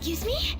Excuse me?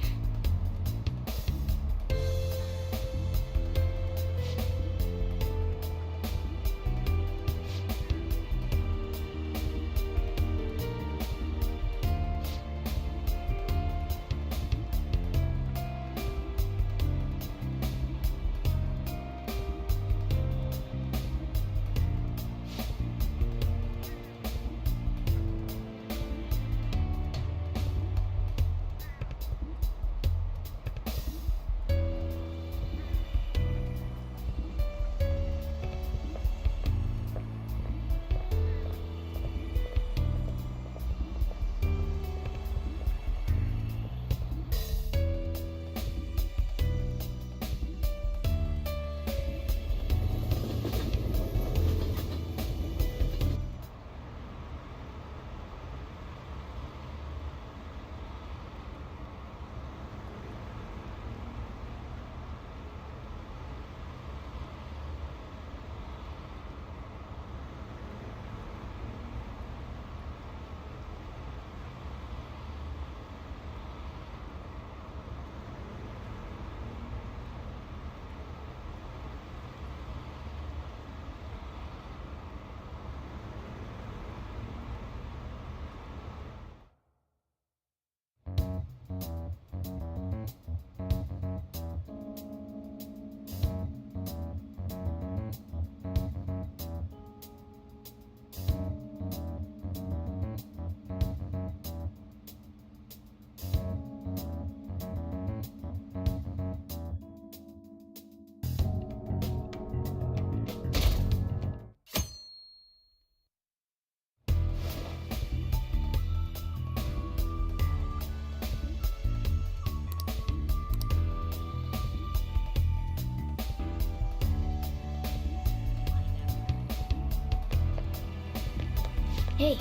Hey,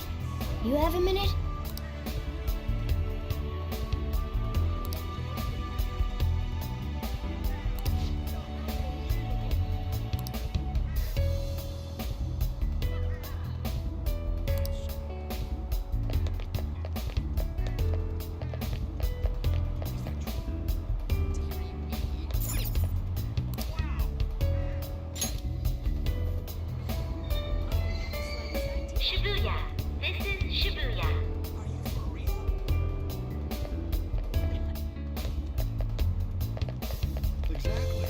you have a minute? Shibuya. This is Shibuya. Are you for real? Exactly.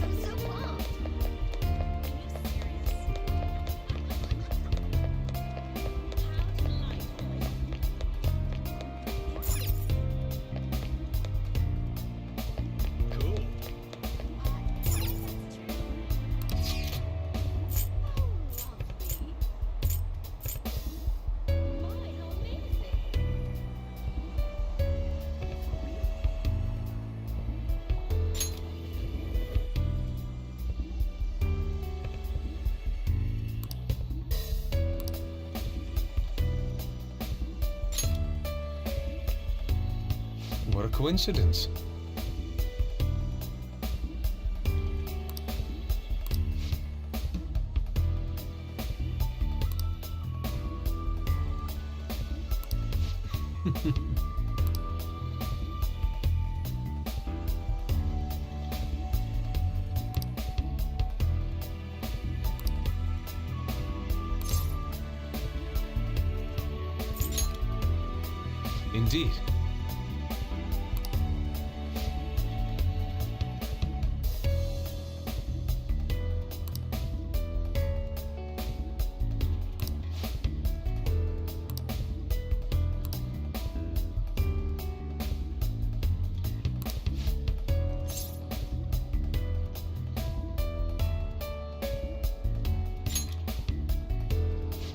I'm so pumped. Are you serious? How delightful. Cool. What a coincidence. Indeed.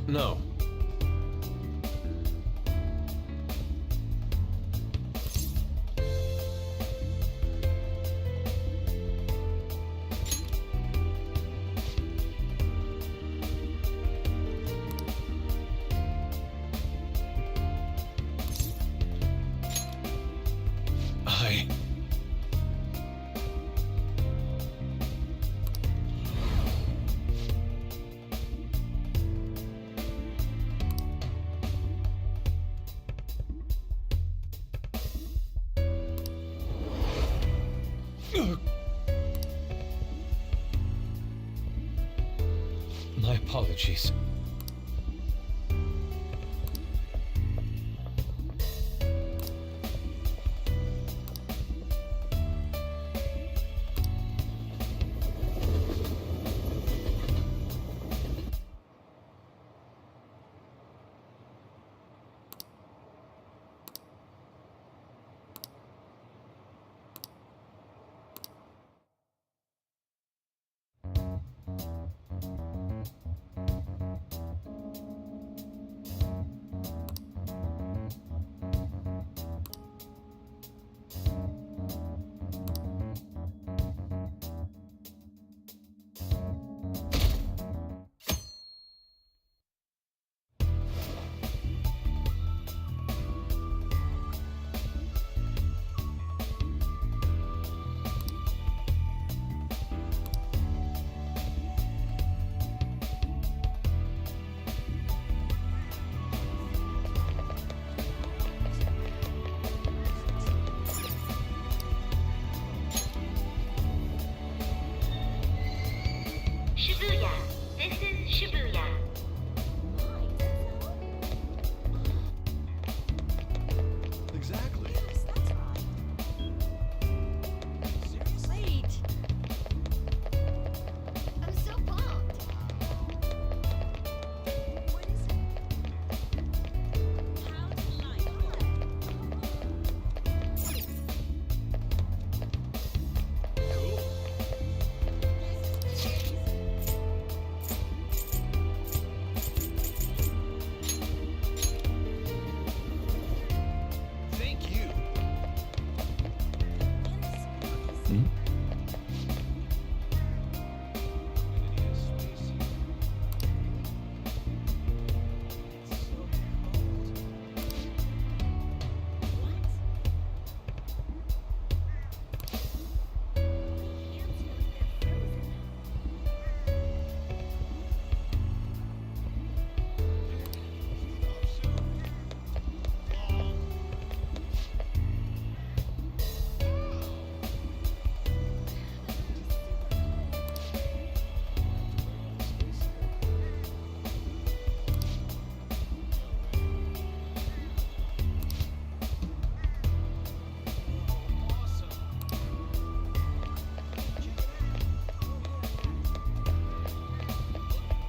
No. I... My apologies. Shibuya. This is Shibuya. Exactly. Yes, that's right. Seriously? Wait. I'm so pumped. What is it? How delightful. Cool. Thank you. Hmm? NVIDIA space heat. It's so cold. What? My hands feel like they're frozen. Stop soon.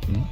Hmm?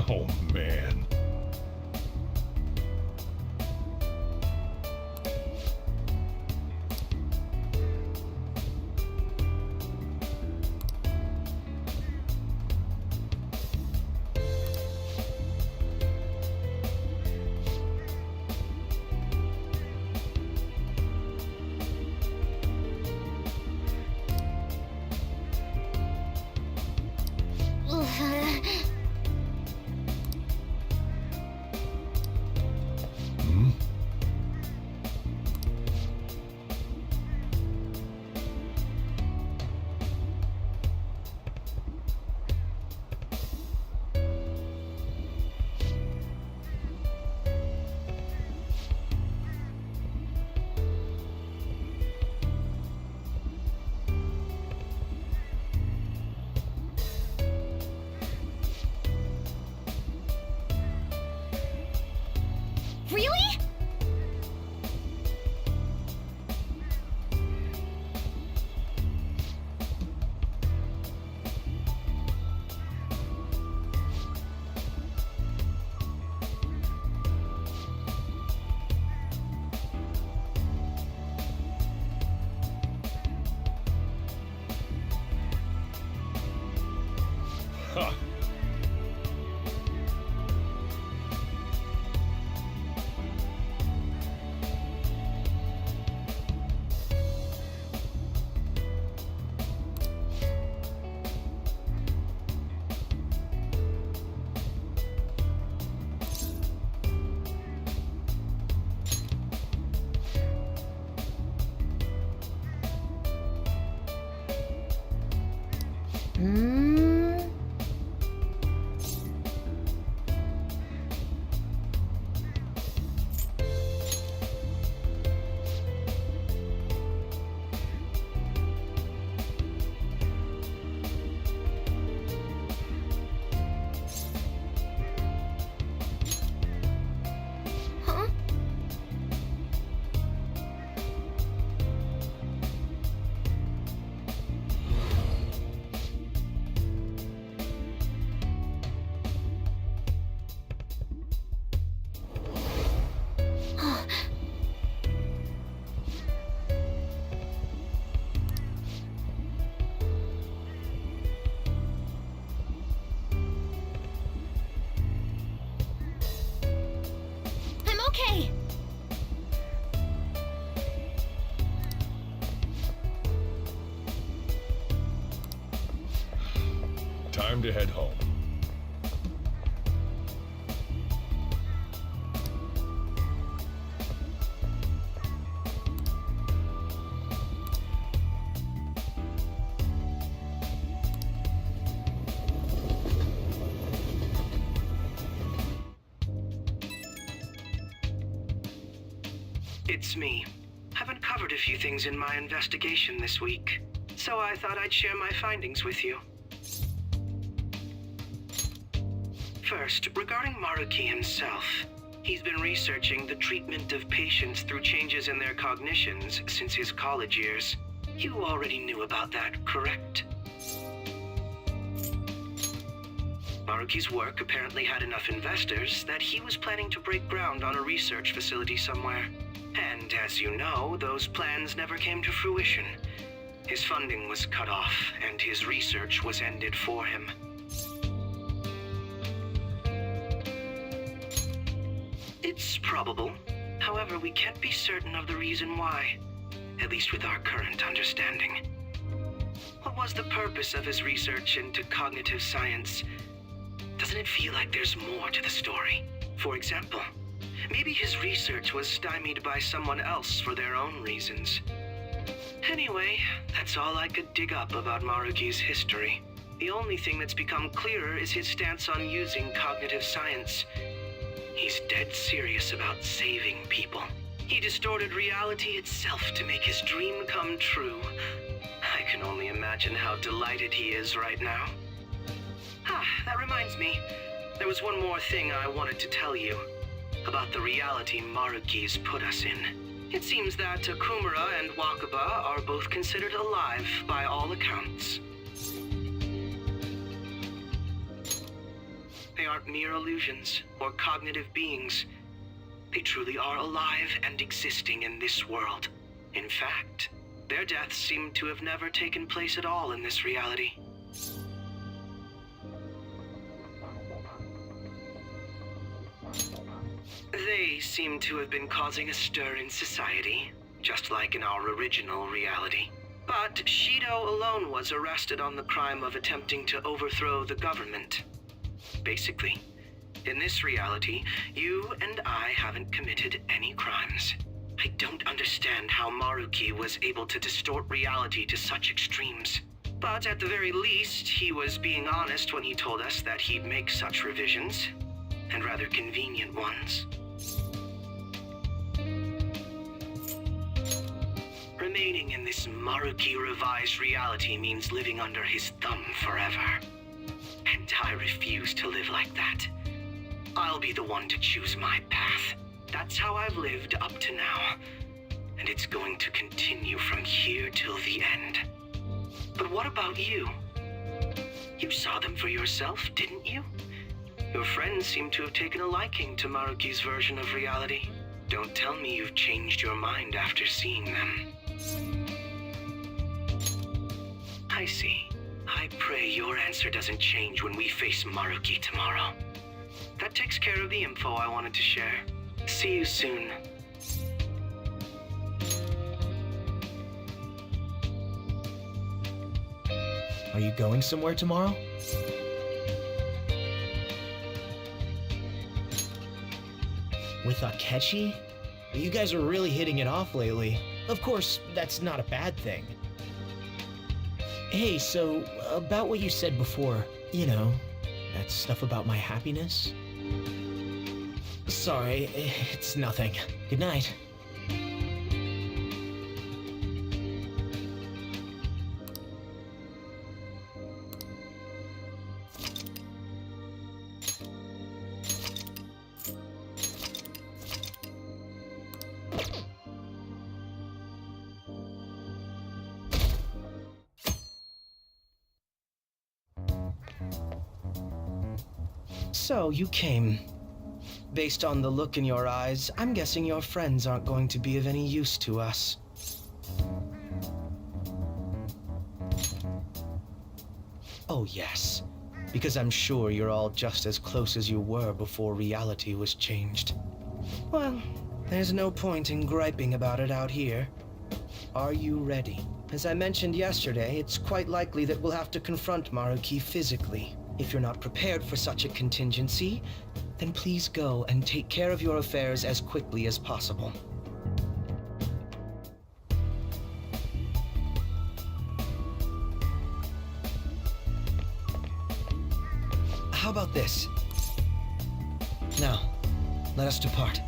Oh, man. Hmm? Really? Ha! Hmm. Huh? I'm okay. Time to head home. It's me. I've uncovered a few things in my investigation this week, so I thought I'd share my findings with you. First, regarding Maruki himself, he's been researching the treatment of patients through changes in their cognitions since his college years. You already knew about that, correct? Maruki's work apparently had enough investors that he was planning to break ground on a research facility somewhere. And as you know, those plans never came to fruition. His funding was cut off, and his research was ended for him. It's probable. However, we can't be certain of the reason why, at least with our current understanding. What was the purpose of his research into cognitive science? Doesn't it feel like there's more to the story? For example, maybe his research was stymied by someone else for their own reasons. Anyway, that's all I could dig up about Maruki's history. The only thing that's become clearer is his stance on using cognitive science. He's dead serious about saving people. He distorted reality itself to make his dream come true. I can only imagine how delighted he is right now. That reminds me. There was one more thing I wanted to tell you. About the reality Maruki's put us in. It seems that Akumura and Wakaba are both considered alive by all accounts. They aren't mere illusions or cognitive beings. They truly are alive and existing in this world. In fact, their deaths seem to have never taken place at all in this reality. They seem to have been causing a stir in society, just like in our original reality. But Shido alone was arrested on the crime of attempting to overthrow the government. Basically, in this reality, you and I haven't committed any crimes. I don't understand how Maruki was able to distort reality to such extremes. But at the very least, he was being honest when he told us that he'd make such revisions, and rather convenient ones. Remaining in this Maruki revised reality means living under his thumb forever. And I refuse to live like that. I'll be the one to choose my path. That's how I've lived up to now. And it's going to continue from here till the end. But what about you? You saw them for yourself, didn't you? Your friends seem to have taken a liking to Maruki's version of reality. Don't tell me you've changed your mind after seeing them. I see. I pray your answer doesn't change when we face Maruki tomorrow. That takes care of the info I wanted to share. See you soon. Are you going somewhere tomorrow? With Akechi? You guys are really hitting it off lately. Of course, that's not a bad thing. Hey, so, about what you said before, that stuff about my happiness? Sorry, it's nothing. Good night. So, you came. Based on the look in your eyes, I'm guessing your friends aren't going to be of any use to us. Oh, yes. Because I'm sure you're all just as close as you were before reality was changed. Well, there's no point in griping about it out here. Are you ready? As I mentioned yesterday, it's quite likely that we'll have to confront Maruki physically. If you're not prepared for such a contingency, then please go and take care of your affairs as quickly as possible. How about this? Now, let us depart.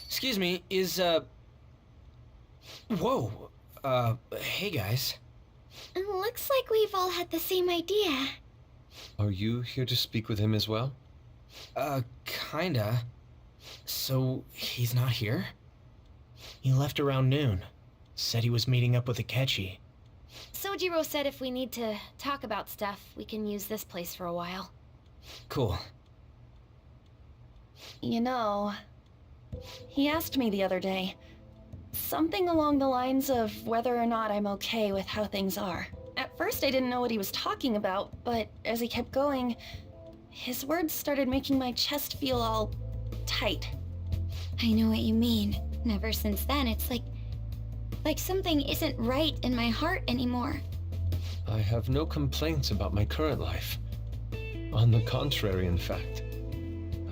Excuse me, Whoa, hey guys. Looks like we've all had the same idea. Are you here to speak with him as well? Kinda. So, he's not here? He left around noon. Said he was meeting up with Akechi. Sojiro said if we need to talk about stuff, we can use this place for a while. Cool. You know, he asked me the other day, something along the lines of whether or not I'm okay with how things are. At first I didn't know what he was talking about, but as he kept going, his words started making my chest feel all tight. I know what you mean. And ever since then, it's like something isn't right in my heart anymore. I have no complaints about my current life. On the contrary, in fact.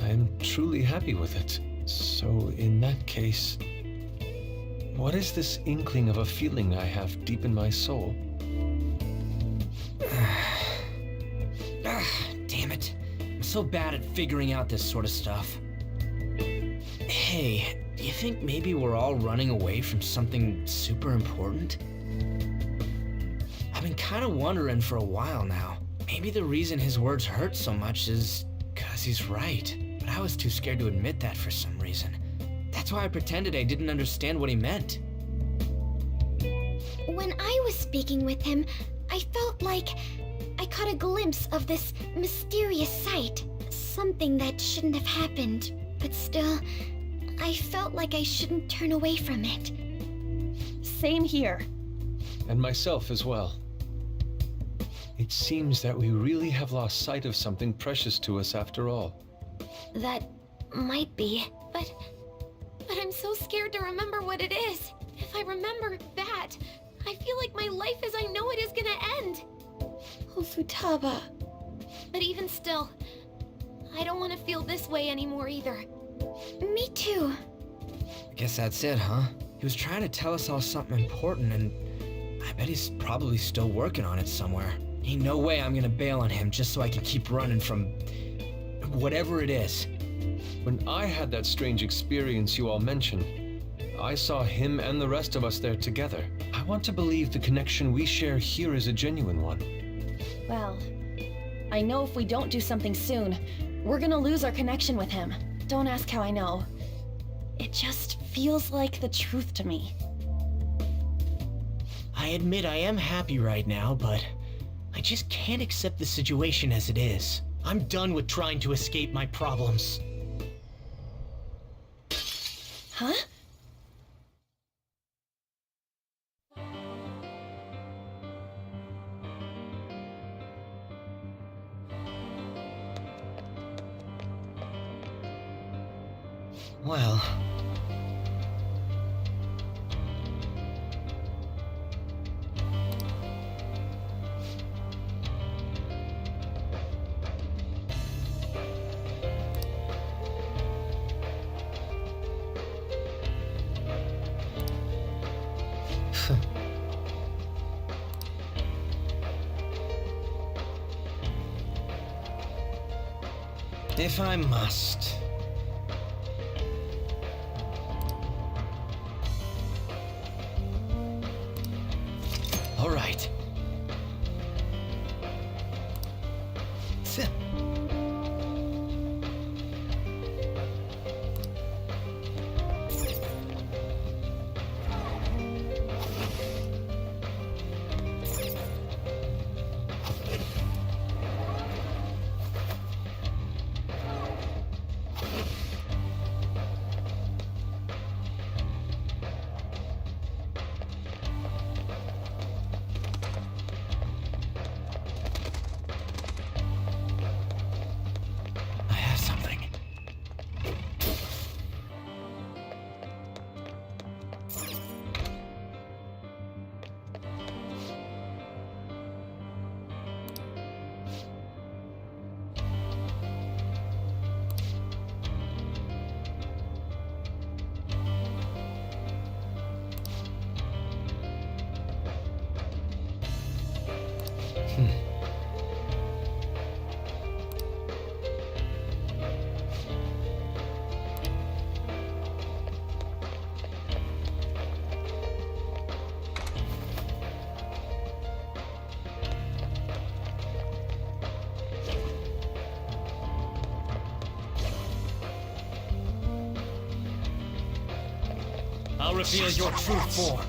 I am truly happy with it. So, in that case, what is this inkling of a feeling I have deep in my soul? Damn it. I'm so bad at figuring out this sort of stuff. Hey, do you think maybe we're all running away from something super important? I've been kind of wondering for a while now. Maybe the reason his words hurt so much is 'cause he's right. But I was too scared to admit that for some reason. That's why I pretended I didn't understand what he meant. When I was speaking with him, I felt like I caught a glimpse of this mysterious sight. Something that shouldn't have happened, but still, I felt like I shouldn't turn away from it. Same here. And myself as well. It seems that we really have lost sight of something precious to us after all. That might be, but I'm so scared to remember what it is. If I remember that, I feel like my life as I know it is gonna end. Oh, Futaba. But even still, I don't want to feel this way anymore either. Me too. I guess that's it, huh? He was trying to tell us all something important, and I bet he's probably still working on it somewhere. Ain't no way I'm gonna bail on him just so I can keep running from whatever it is. When I had that strange experience you all mentioned, I saw him and the rest of us there together. I want to believe the connection we share here is a genuine one. Well, I know if we don't do something soon, we're gonna lose our connection with him. Don't ask how I know. It just feels like the truth to me. I admit I am happy right now, but I just can't accept the situation as it is. I'm done with trying to escape my problems. Huh? Well... If I must. All right. Sit. I have something. I'll reveal your true form.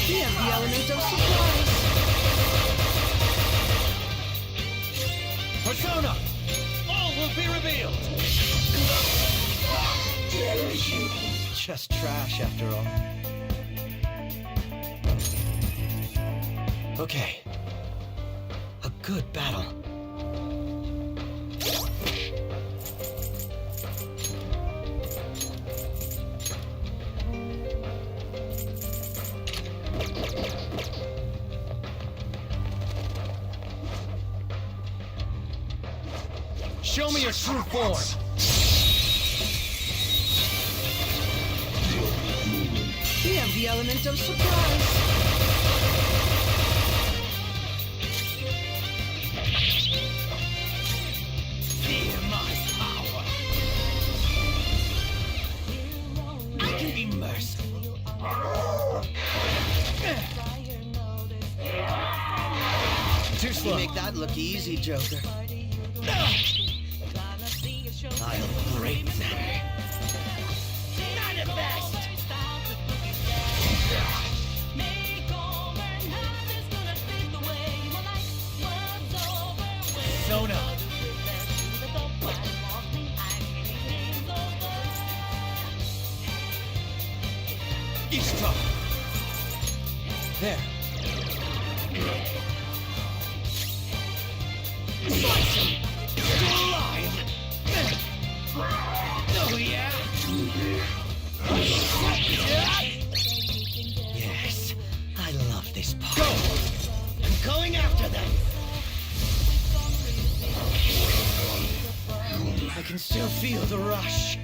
We have the element of surprise. Persona! All will be revealed! Just trash after all. Okay. A good battle. Show me your true form! We have the element of surprise. Fear my power! I can be merciful. Too You slow. make that look easy, Joker. I'll break them. Persona! Ishtar! There. Slice him! Still alive! Oh yeah! Yes. I love this part. Go! I'm going after them! I can still feel the rush.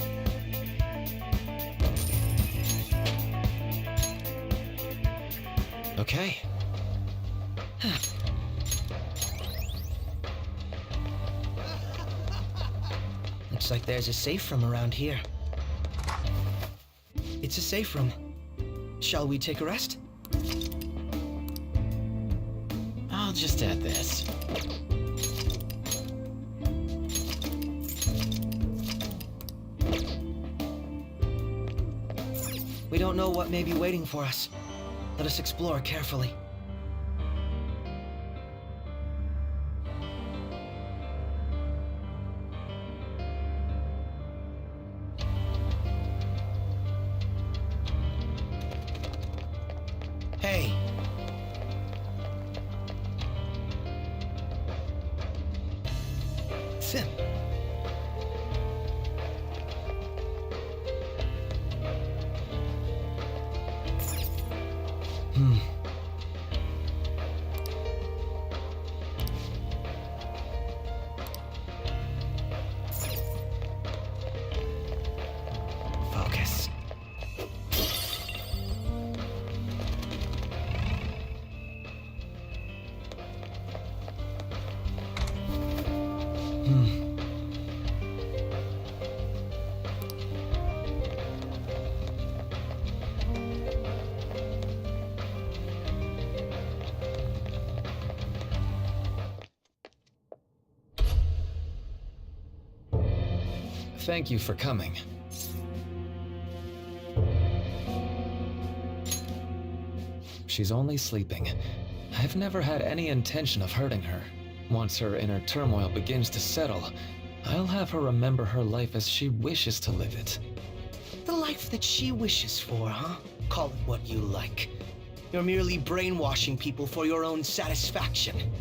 Okay. Looks like there's a safe room around here. It's a safe room. Shall we take a rest? I'll just add this. We don't know what may be waiting for us. Let us explore carefully. Hey. Sim. Focus. Thank you for coming. She's only sleeping. I've never had any intention of hurting her. Once her inner turmoil begins to settle, I'll have her remember her life as she wishes to live it. The life that she wishes for, huh? Call it what you like. You're merely brainwashing people for your own satisfaction.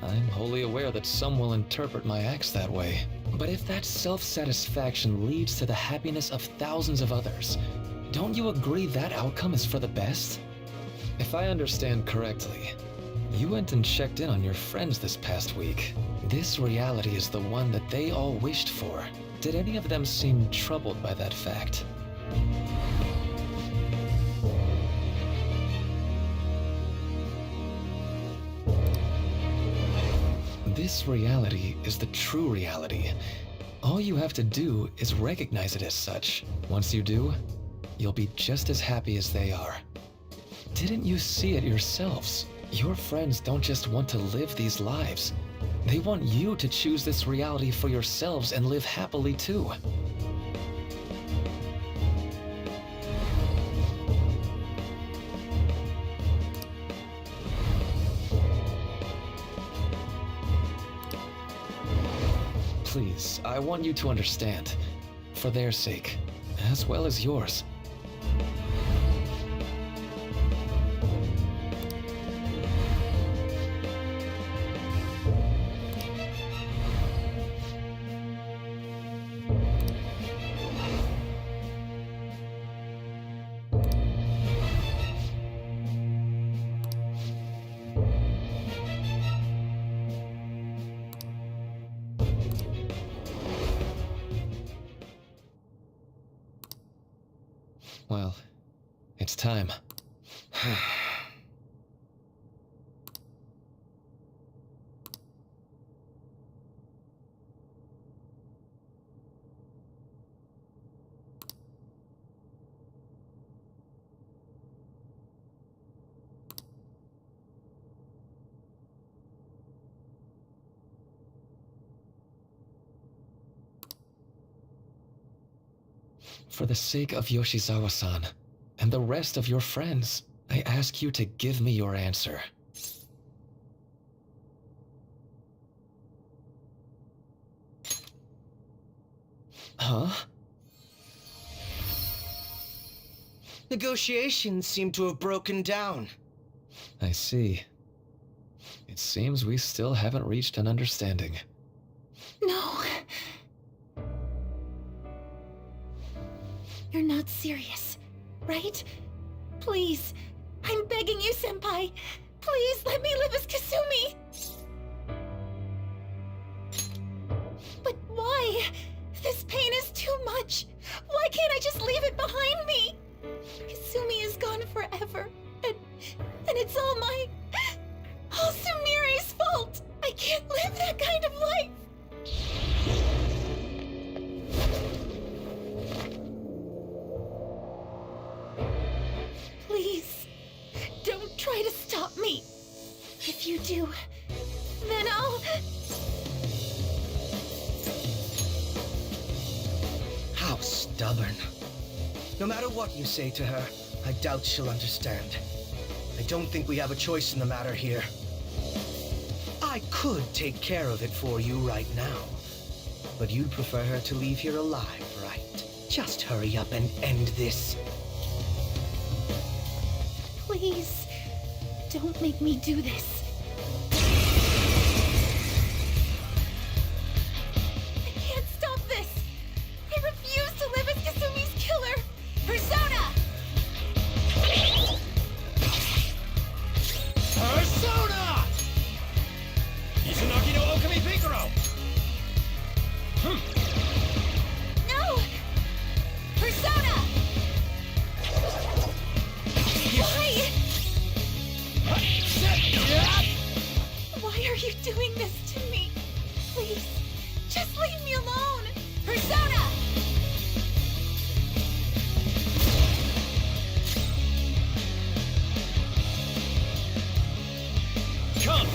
I'm wholly aware that some will interpret my acts that way. But if that self-satisfaction leads to the happiness of thousands of others, don't you agree that outcome is for the best? If I understand correctly, you went and checked in on your friends this past week. This reality is the one that they all wished for. Did any of them seem troubled by that fact? This reality is the true reality. All you have to do is recognize it as such. Once you do, you'll be just as happy as they are. Didn't you see it yourselves? Your friends don't just want to live these lives. They want you to choose this reality for yourselves and live happily too. Please, I want you to understand. For their sake, as well as yours. Well, it's time. For the sake of Yoshizawa-san, and the rest of your friends, I ask you to give me your answer. Huh? Negotiations seem to have broken down. I see. It seems we still haven't reached an understanding. No. You're not serious, right? Please, I'm begging you, Senpai. Please let me live as Kasumi. But why? This pain is too much. Why can't I just leave it behind me? Kasumi is gone forever, and it's all Sumire's fault. I can't live that kind of life. Please, don't try to stop me. If you do, then I'll... How stubborn. No matter what you say to her, I doubt she'll understand. I don't think we have a choice in the matter here. I could take care of it for you right now. But you'd prefer her to leave here alive, right? Just hurry up and end this. Please, don't make me do this. I can't stop this. I refuse to live as Kasumi's killer. Persona! Persona! Izunagi no Okami Picaro! No! Persona! Why? Why are you doing this to me? Please, just leave me alone! Persona! Come!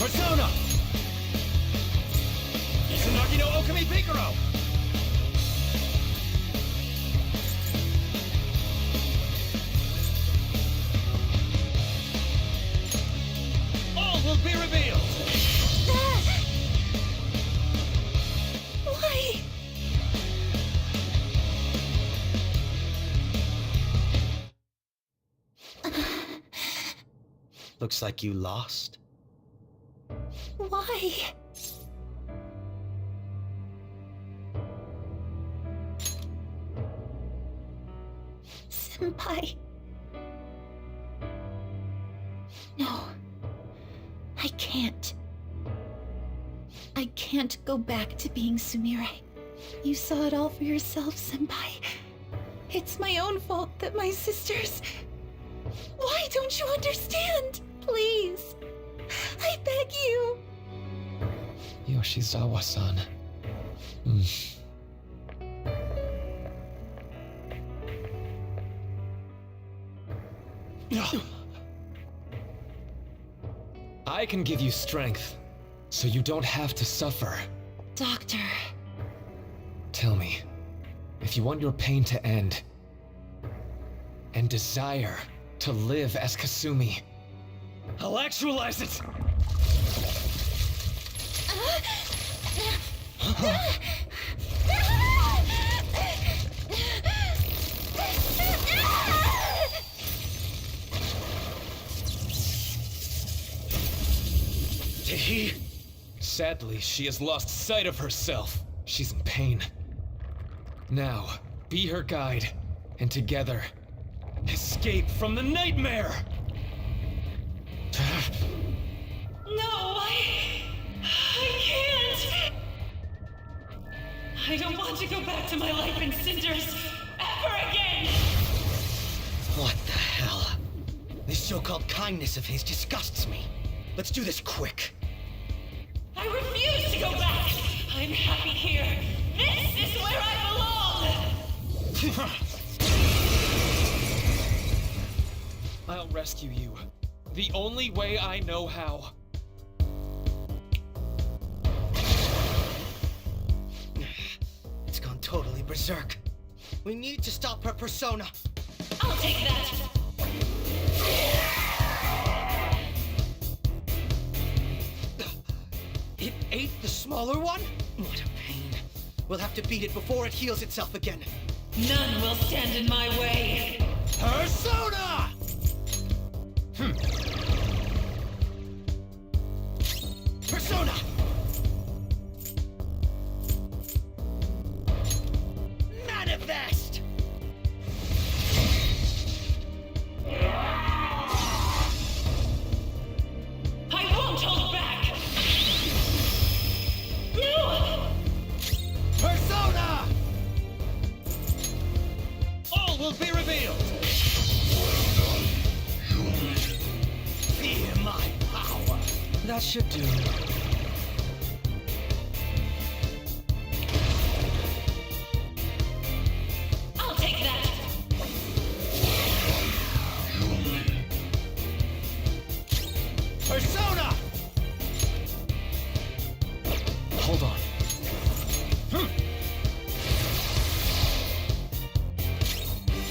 Persona! Izanagi no Okami Pikaro! All will be revealed! Why? Looks like you lost. Why? Senpai. No. I can't. I can't go back to being Sumire. You saw it all for yourself, Senpai. It's my own fault that my sisters... Why don't you understand? Please. I beg you. Yoshizawa-san. I can give you strength, so you don't have to suffer. Doctor. Tell me, if you want your pain to end, and desire to live as Kasumi, I'll actualize it! Tehi? Sadly, she has lost sight of herself. She's in pain. Now, be her guide, and together, escape from the nightmare! No, I can't. I don't want to go back to my life in cinders ever again. What the hell? This so-called kindness of his disgusts me. Let's do this quick. I refuse to go back. I'm happy here. This is where I belong. I'll rescue you. The only way I know how. It's gone totally berserk. We need to stop her persona. I'll take that. It ate the smaller one? What a pain. We'll have to beat it before it heals itself again. None will stand in my way. Persona! Persona! Manifest! I won't hold back. No! Persona! All will be revealed! Fear my power. That should do. I'll take that. Persona! Hold on.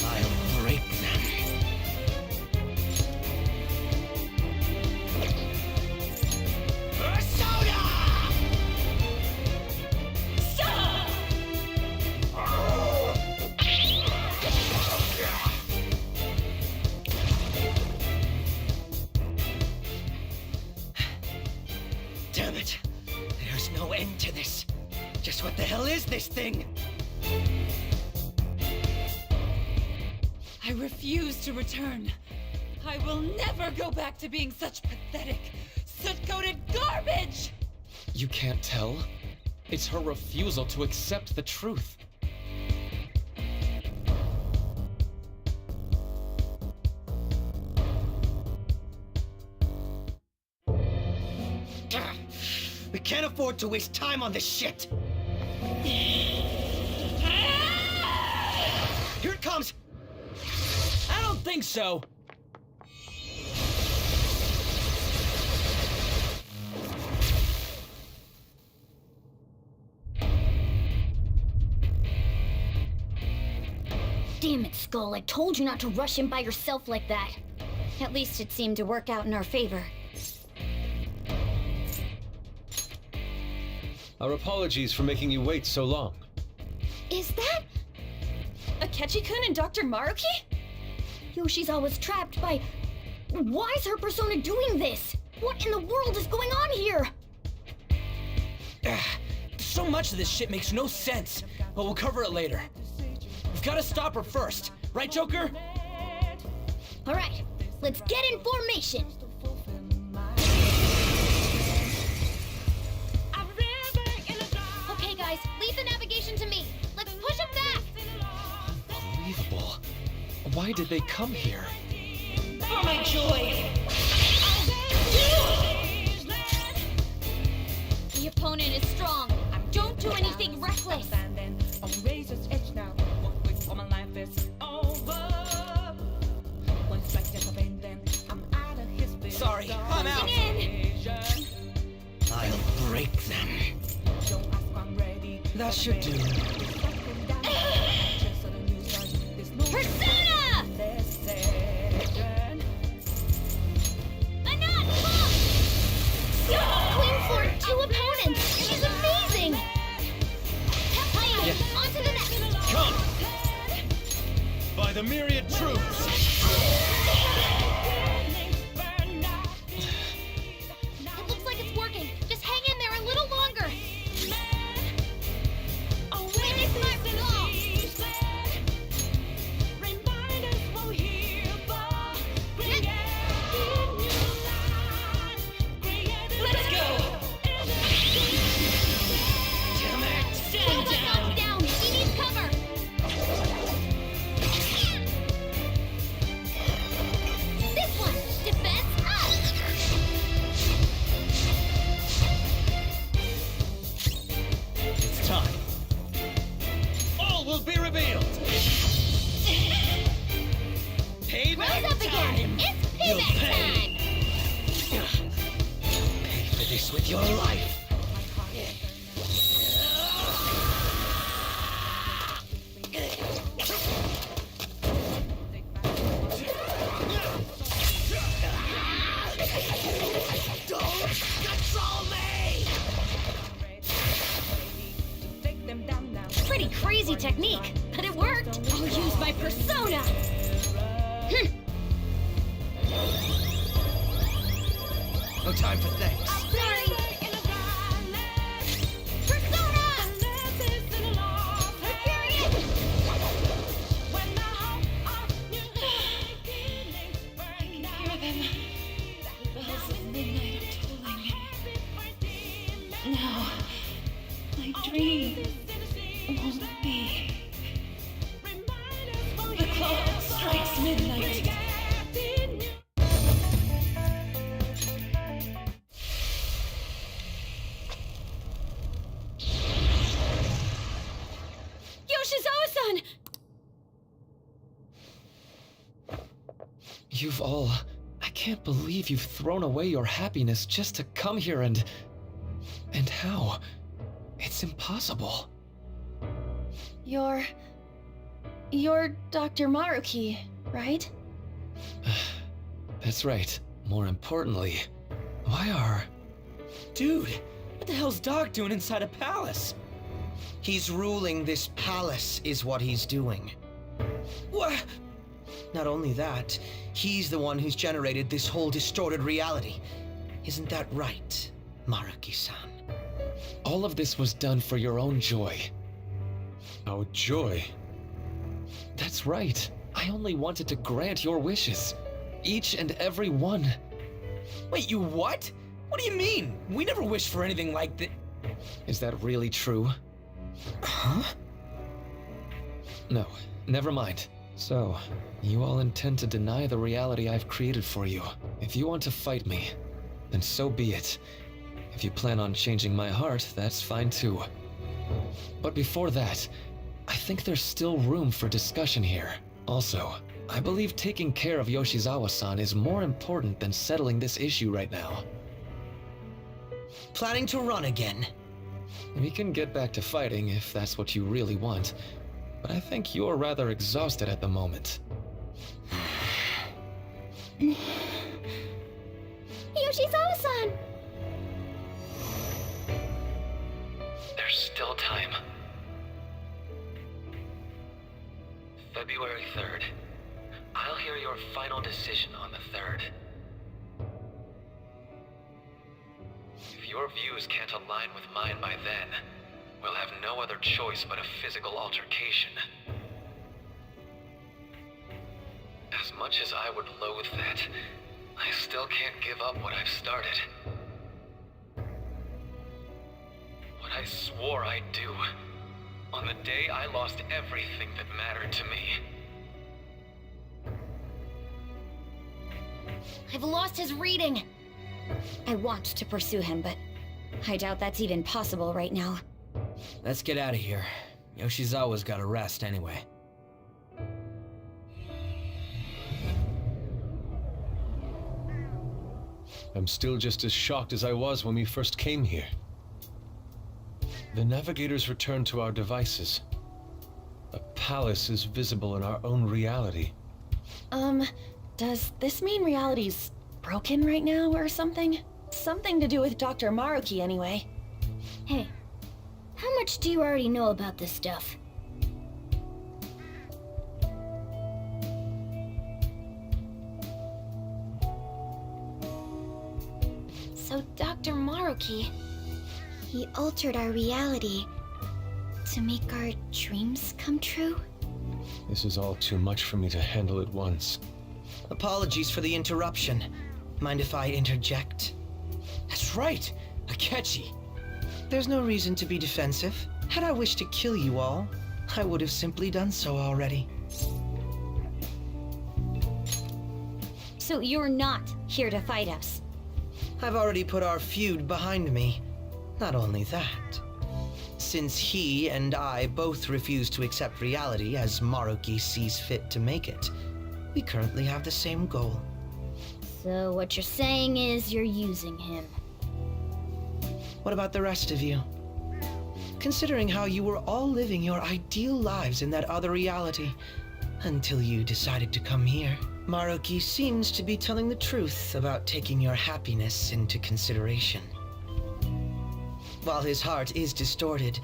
I'll break them. Persona! Stop! Damn it. There's no end to this. Just what the hell is this thing? I refuse to return. I will never go back to being such pathetic, soot-coated garbage! You can't tell? It's her refusal to accept the truth. We can't afford to waste time on this shit. Here it comes. I don't think so. Damn it, Skull. I told you not to rush him by yourself like that. At least it seemed to work out in our favor. Our apologies for making you wait so long. Is that Akechi-kun and Dr. Maruki? Yoshizawa's trapped by... Why is her persona doing this? What in the world is going on here? So much of this shit makes no sense, but we'll cover it later. We've got to stop her first, right, Joker? Alright, let's get in formation. Okay guys, leave the navigation to me. Let's push him back. Unbelievable. Why did they come here? For my joy! The opponent is strong. Don't do anything reckless. Sorry, I'm out. I'll break them. That should do. Persona! Anat, come! Queen for two opponents. She's amazing. Hiya, on to the next. Come! By the myriad troops! It looks like it's working. Just hang in there a little longer. Witness my resolve. Let's go! Stand down. He needs cover. This one. Defense up. It's time. All will be revealed! Payback Rose up again. It's payback time. Pay for this with your life. Pretty crazy technique, but it worked. I'll use my persona. No time for thanks. Sorry. Persona! Hyperion! I can hear them. The bells of midnight are tolling. No, my dream won't be. The clock strikes midnight. Yoshizawa-san! You've all... I can't believe you've thrown away your happiness just to come here and... And how? It's impossible. You're Dr. Maruki, right? That's right. More importantly, why are... Dude, what the hell's Doc doing inside a palace? He's ruling this palace, is what he's doing. What? Not only that, he's the one who's generated this whole distorted reality. Isn't that right, Maruki-san? All of this was done for your own joy. Our joy? That's right. I only wanted to grant your wishes. Each and every one. Wait, you what? What do you mean? We never wished for anything like that. Is that really true? Huh? No, never mind. So, you all intend to deny the reality I've created for you. If you want to fight me, then so be it. If you plan on changing my heart, that's fine too. But before that, I think there's still room for discussion here. Also, I believe taking care of Yoshizawa-san is more important than settling this issue right now. Planning to run again? We can get back to fighting if that's what you really want. but I think you're rather exhausted at the moment. Yoshizawa-san! There's still time. February 3rd. I'll hear your final decision on the 3rd. If your views can't align with mine by then, we'll have no other choice but a physical altercation. As much as I would loathe that, I still can't give up what I've started. What I swore I'd do, on the day I lost everything that mattered to me. I've lost his reading. I want to pursue him, but I doubt that's even possible right now. Let's get out of here. Yoshizawa's gotta rest anyway. I'm still just as shocked as I was when we first came here. The navigators returned to our devices. A palace is visible in our own reality. Does this mean reality's broken right now or something? Something to do with Dr. Maruki anyway. Hey, how much do you already know about this stuff? So Dr. Maruki, he altered our reality to make our dreams come true? This is all too much for me to handle at once. Apologies for the interruption. Mind if I interject? That's right! Akechi! There's no reason to be defensive. Had I wished to kill you all, I would have simply done so already. So you're not here to fight us? I've already put our feud behind me. Not only that, since he and I both refuse to accept reality as Maruki sees fit to make it, we currently have the same goal. So what you're saying is you're using him. What about the rest of you? Considering how you were all living your ideal lives in that other reality, until you decided to come here, Maruki seems to be telling the truth about taking your happiness into consideration. While his heart is distorted,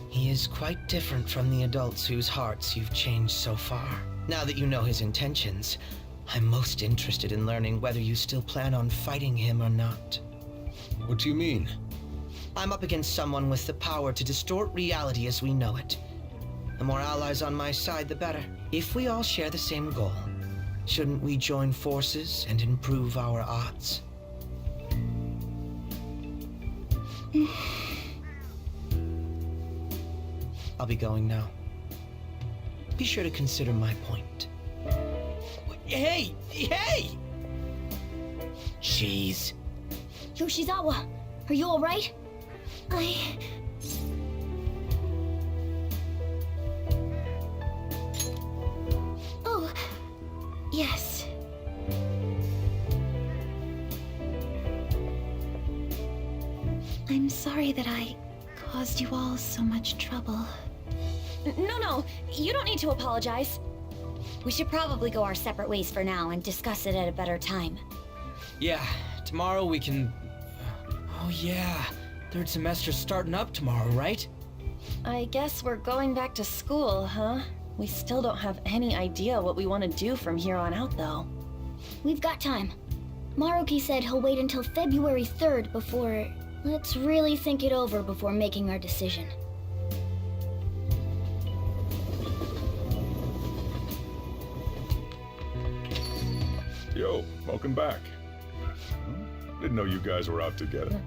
he is quite different from the adults whose hearts you've changed so far. Now that you know his intentions, I'm most interested in learning whether you still plan on fighting him or not. What do you mean? I'm up against someone with the power to distort reality as we know it. The more allies on my side, the better. If we all share the same goal, shouldn't we join forces and improve our odds? I'll be going now. Be sure to consider my point. Hey! Hey! Jeez. Yoshizawa, are you alright? Oh, yes. I'm sorry that I caused you all so much trouble. No, you don't need to apologize. We should probably go our separate ways for now and discuss it at a better time. Yeah, tomorrow we can... Oh yeah, third semester's starting up tomorrow, right? I guess we're going back to school, huh? We still don't have any idea what we want to do from here on out, though. We've got time. Maruki said he'll wait until February 3rd before... Let's really think it over before making our decision. Yo, welcome back. Didn't know you guys were out together.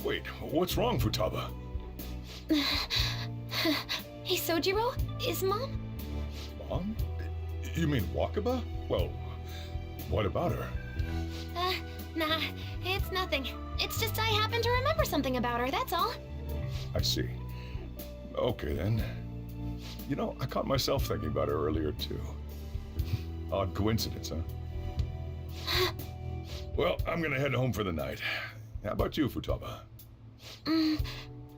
Wait, what's wrong, Futaba? Hey, Sojiro, is Mom? Mom? You mean Wakaba? Well, what about her? Nah, it's nothing. It's just I happen to remember something about her, that's all. I see. Okay, then. You know, I caught myself thinking about her earlier, too. Odd coincidence, huh? Well, I'm gonna head home for the night. How about you, Futaba? I'm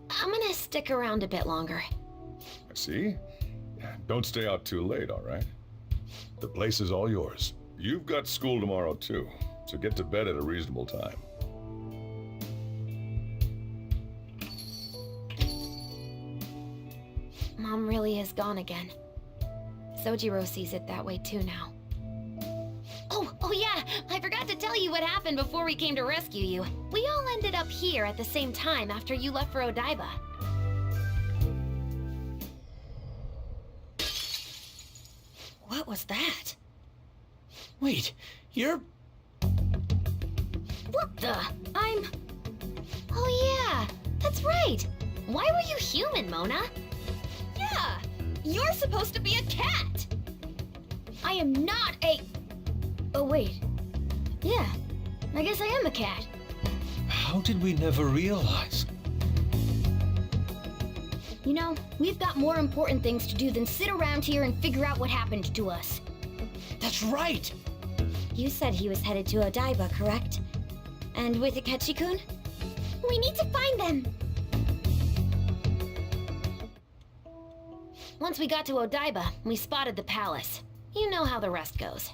gonna stick around a bit longer. I see. Don't stay out too late, all right? The place is all yours. You've got school tomorrow, too, so get to bed at a reasonable time. Mom really is gone again. Sojiro sees it that way too now. Oh yeah, I forgot to tell you what happened before we came to rescue you. We all ended up here at the same time after you left for Odaiba. What was that? Wait, you're... What the? Oh yeah, that's right. Why were you human, Mona? Yeah! You're supposed to be a cat! I am not a... Oh wait. Yeah, I guess I am a cat. How did we never realize? You know, we've got more important things to do than sit around here and figure out what happened to us. That's right! You said he was headed to Odaiba, correct? And with Akechi-kun? We need to find them! Once we got to Odaiba, we spotted the palace. You know how the rest goes.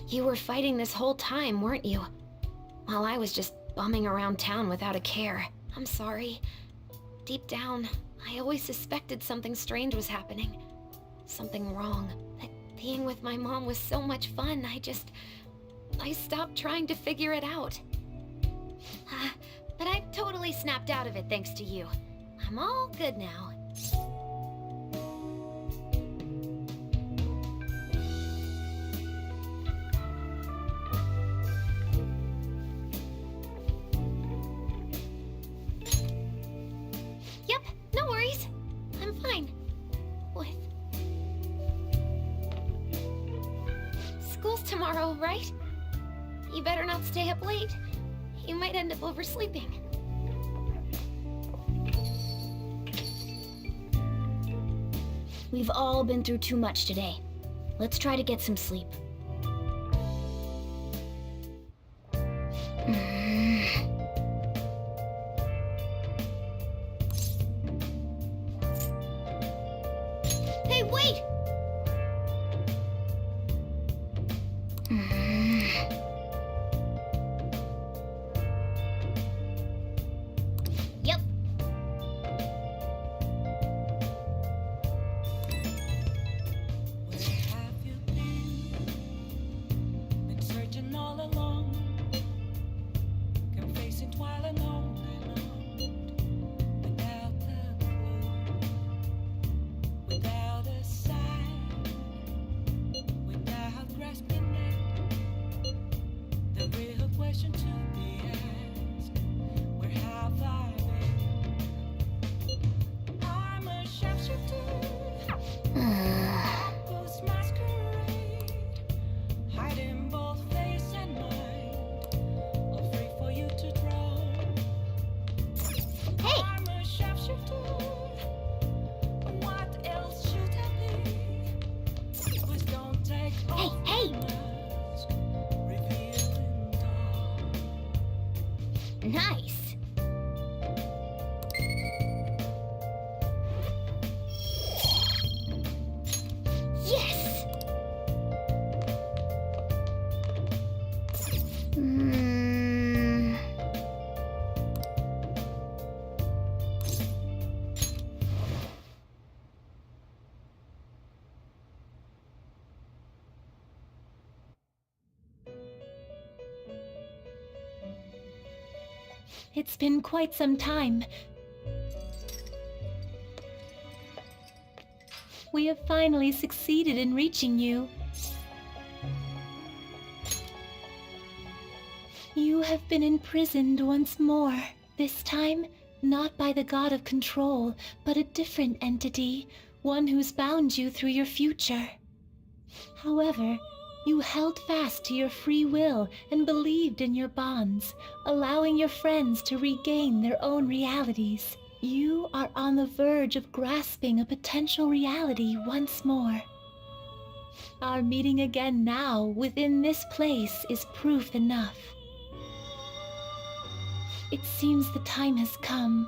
You were fighting this whole time, weren't you? While I was just bumming around town without a care. I'm sorry. Deep down, I always suspected something strange was happening. Something wrong. That being with my mom was so much fun, I stopped trying to figure it out. But I totally snapped out of it thanks to you. I'm all good now. Yep, no worries. I'm fine. With... School's tomorrow, right? You better not stay up late. You might end up oversleeping. We've all been through too much today. Let's try to get some sleep. Hey, wait! Yep. Where have you been? Been searching all along, confessing twilight on and on, without a clue, without a sign, without grasping it. The real question to be asked: where have I been? I'm a sharpshooter. Ghost masquerade, hiding both face and mind, afraid for you to draw. Hey! I'm a sharpshooter. What else should I be? Please don't take Hey, off hey! the mask, revealing dawn. Nice. Yes! It's been quite some time. We have finally succeeded in reaching you. You have been imprisoned once more. This time, not by the god of control, but a different entity, one who's bound you through your future. However, you held fast to your free will and believed in your bonds, allowing your friends to regain their own realities. You are on the verge of grasping a potential reality once more. Our meeting again now within this place is proof enough. It seems the time has come.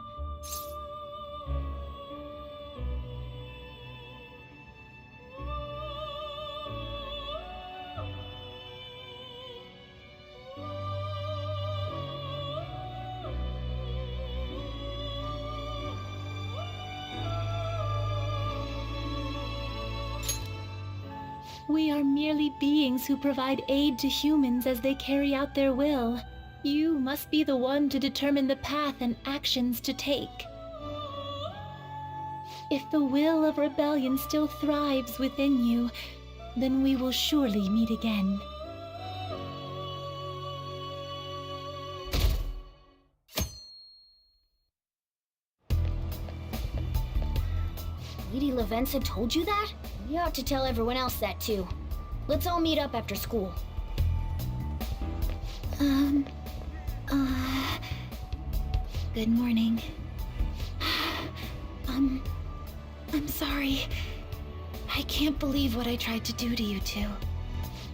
We are merely beings who provide aid to humans as they carry out their will. You must be the one to determine the path and actions to take. If the will of rebellion still thrives within you, then we will surely meet again. Lady Lavenza told you that? You ought to tell everyone else that too. Let's all meet up after school. Good morning. I'm sorry. I can't believe what I tried to do to you two.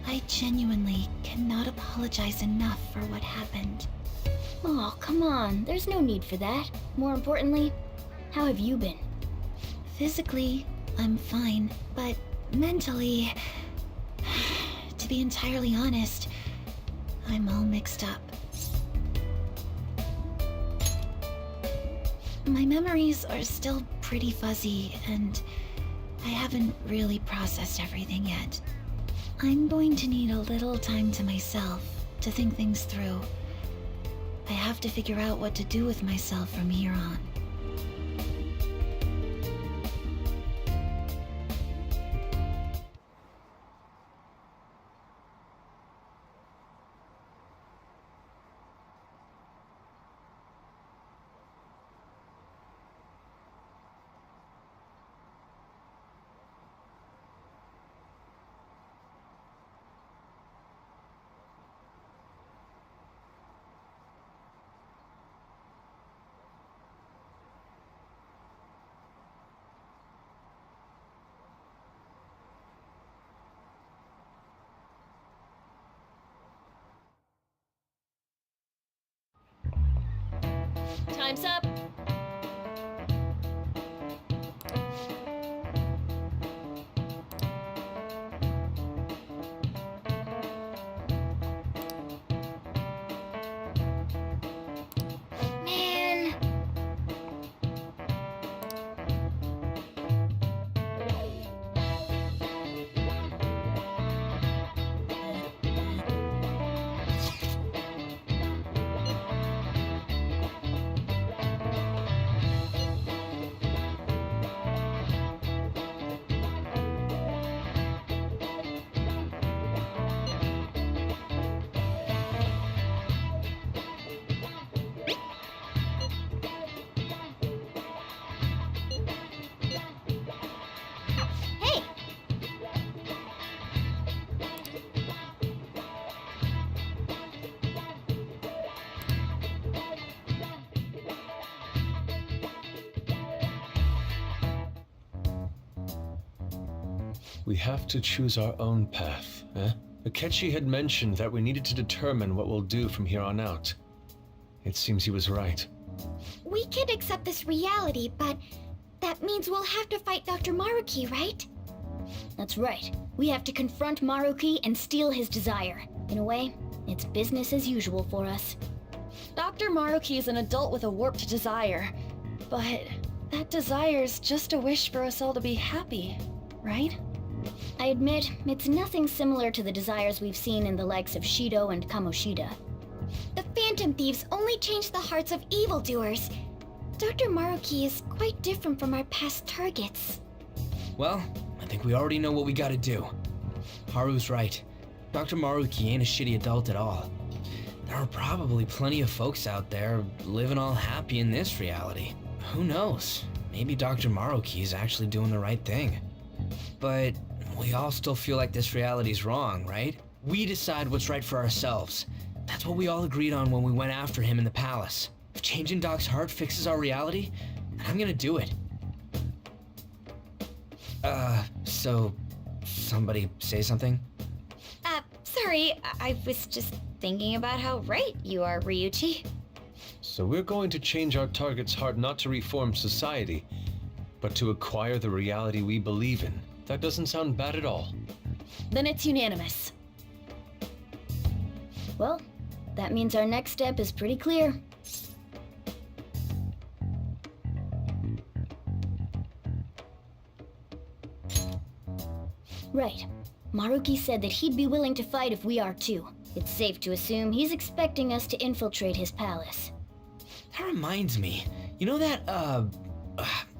I genuinely cannot apologize enough for what happened. Oh, come on. There's no need for that. More importantly, how have you been? Physically, I'm fine, but mentally, to be entirely honest, I'm all mixed up. My memories are still pretty fuzzy, and I haven't really processed everything yet. I'm going to need a little time to myself to think things through. I have to figure out what to do with myself from here on. Time's up. Man. Hey! We have to choose our own path, eh? Akechi had mentioned that we needed to determine what we'll do from here on out. It seems he was right. We can't accept this reality, but that means we'll have to fight Dr. Maruki, right? That's right. We have to confront Maruki and steal his desire. In a way, it's business as usual for us. Dr. Maruki is an adult with a warped desire, but that desire's just a wish for us all to be happy, right? I admit, it's nothing similar to the desires we've seen in the likes of Shido and Kamoshida. The Phantom Thieves only change the hearts of evildoers. Dr. Maruki is quite different from our past targets. Well, I think we already know what we gotta do. Haru's right. Dr. Maruki ain't a shitty adult at all. There are probably plenty of folks out there living all happy in this reality. Who knows? Maybe Dr. Maruki is actually doing the right thing. But we all still feel like this reality's wrong, right? We decide what's right for ourselves. That's what we all agreed on when we went after him in the palace. If changing Doc's heart fixes our reality, then I'm gonna do it. So somebody say something? Sorry, I was just thinking about how right you are, Ryuichi. So we're going to change our target's heart not to reform society, but to acquire the reality we believe in. That doesn't sound bad at all. Then it's unanimous. Well, that means our next step is pretty clear. Right. Maruki said that he'd be willing to fight if we are too. It's safe to assume he's expecting us to infiltrate his palace. That reminds me. You know that,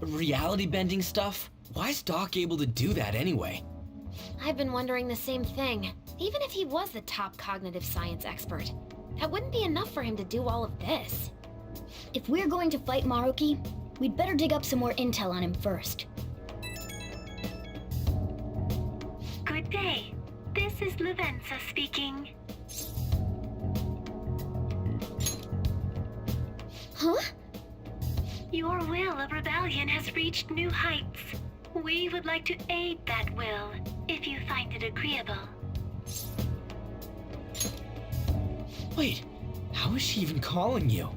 reality bending stuff? Why is Doc able to do that anyway? I've been wondering the same thing. Even if he was the top cognitive science expert, that wouldn't be enough for him to do all of this. If we're going to fight Maruki, we'd better dig up some more intel on him first. Good day. This is Lavenza speaking. Huh? Your will of rebellion has reached new heights. We would like to aid that will, if you find it agreeable. Wait, how is she even calling you?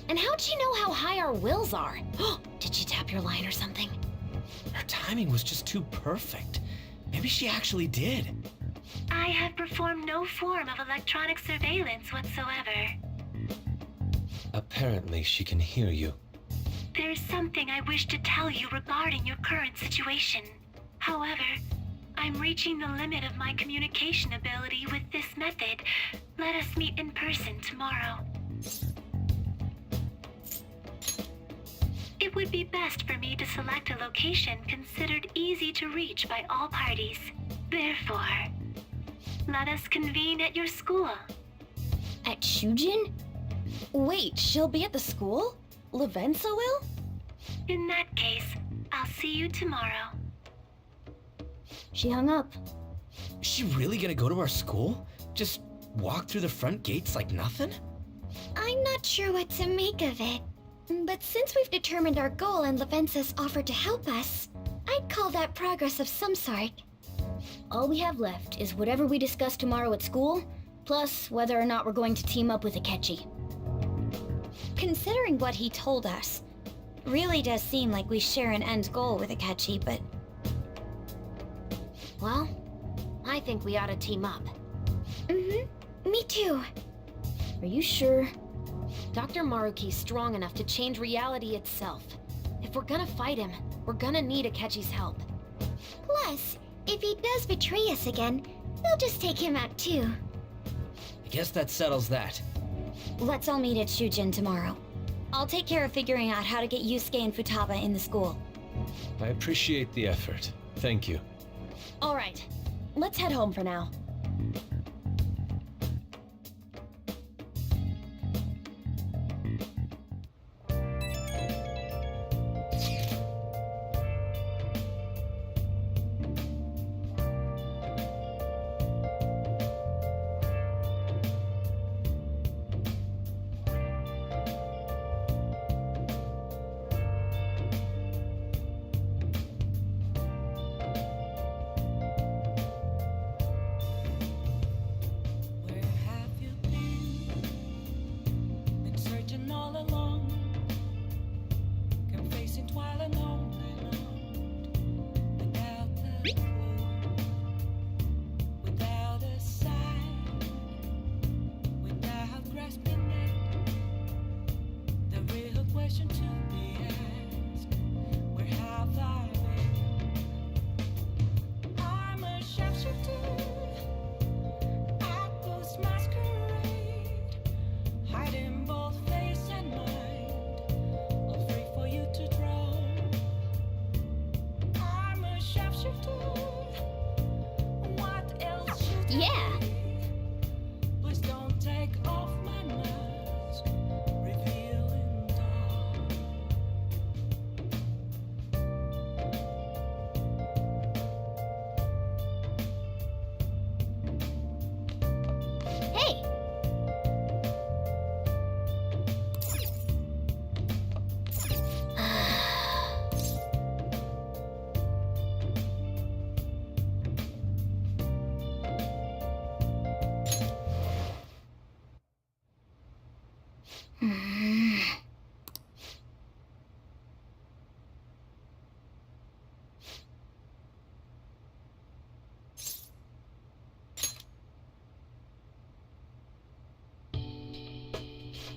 And how'd she know how high our wills are? Did she tap your line or something? Her timing was just too perfect. Maybe she actually did. I have performed no form of electronic surveillance whatsoever. Apparently, she can hear you. There's something I wish to tell you regarding your current situation. However, I'm reaching the limit of my communication ability with this method. Let us meet in person tomorrow. It would be best for me to select a location considered easy to reach by all parties. Therefore, let us convene at your school. At Shujin? Wait, she'll be at the school? Lavenza will? In that case, I'll see you tomorrow. She hung up. Is she really gonna go to our school? Just walk through the front gates like nothing? I'm not sure what to make of it. But since we've determined our goal and Lavenza's offered to help us, I'd call that progress of some sort. All we have left is whatever we discuss tomorrow at school, plus whether or not we're going to team up with Akechi. Considering what he told us, really does seem like we share an end goal with Akechi, but... Well, I think we ought to team up. Me too. Are you sure? Dr. Maruki's strong enough to change reality itself. If we're gonna fight him, we're gonna need Akechi's help. Plus, if he does betray us again, we'll just take him out too. I guess that settles that. Let's all meet at Shujin tomorrow. I'll take care of figuring out how to get Yusuke and Futaba in the school. I appreciate the effort. Thank you. All right, let's head home for now. Where have you been? Been searching all along, kept facing twilight on and on, without a clue, without a sign, without grasping it. The real question to be asked: where have I been? I'm a sharpshooter. Apples masquerade, hiding both face and mind, afraid for you to draw. I'm a sharpshooter. What else should I Yeah. be? Please don't take off my mask, revealing dawn. Hey!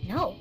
No.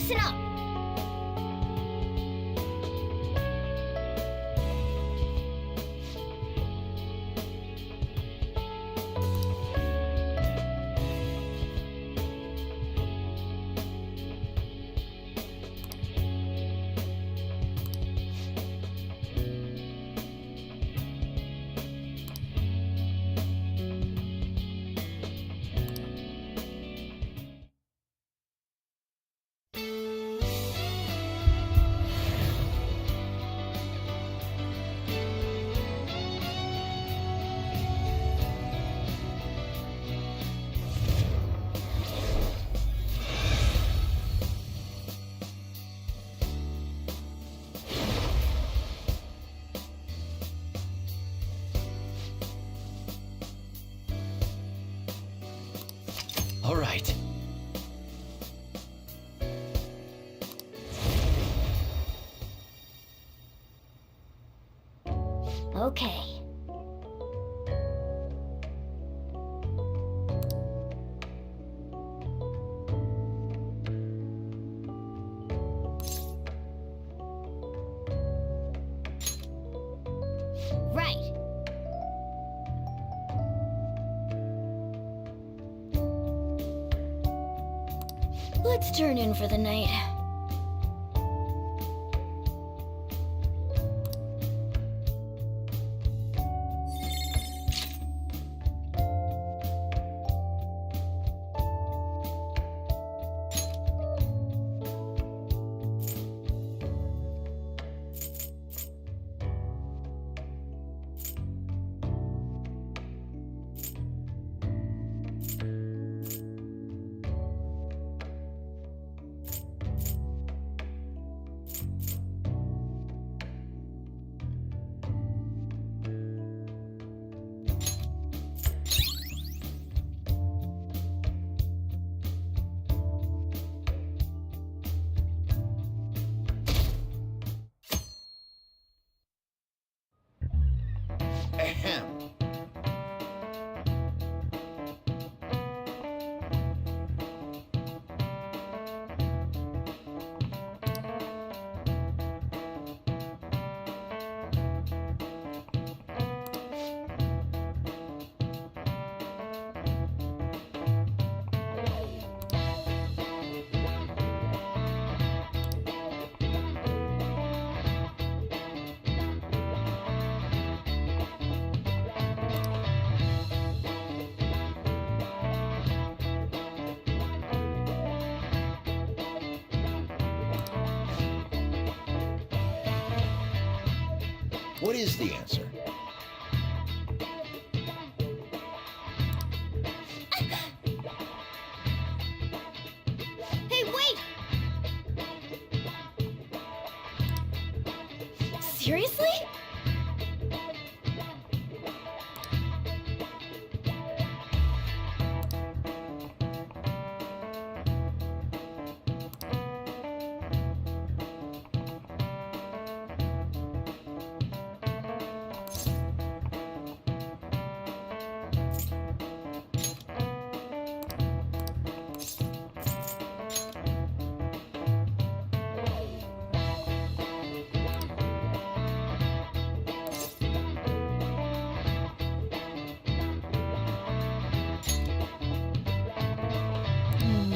listen up! All right. Okay. Right. Let's turn in for the night. Ahem. What is the answer? Hey, wait! Seriously?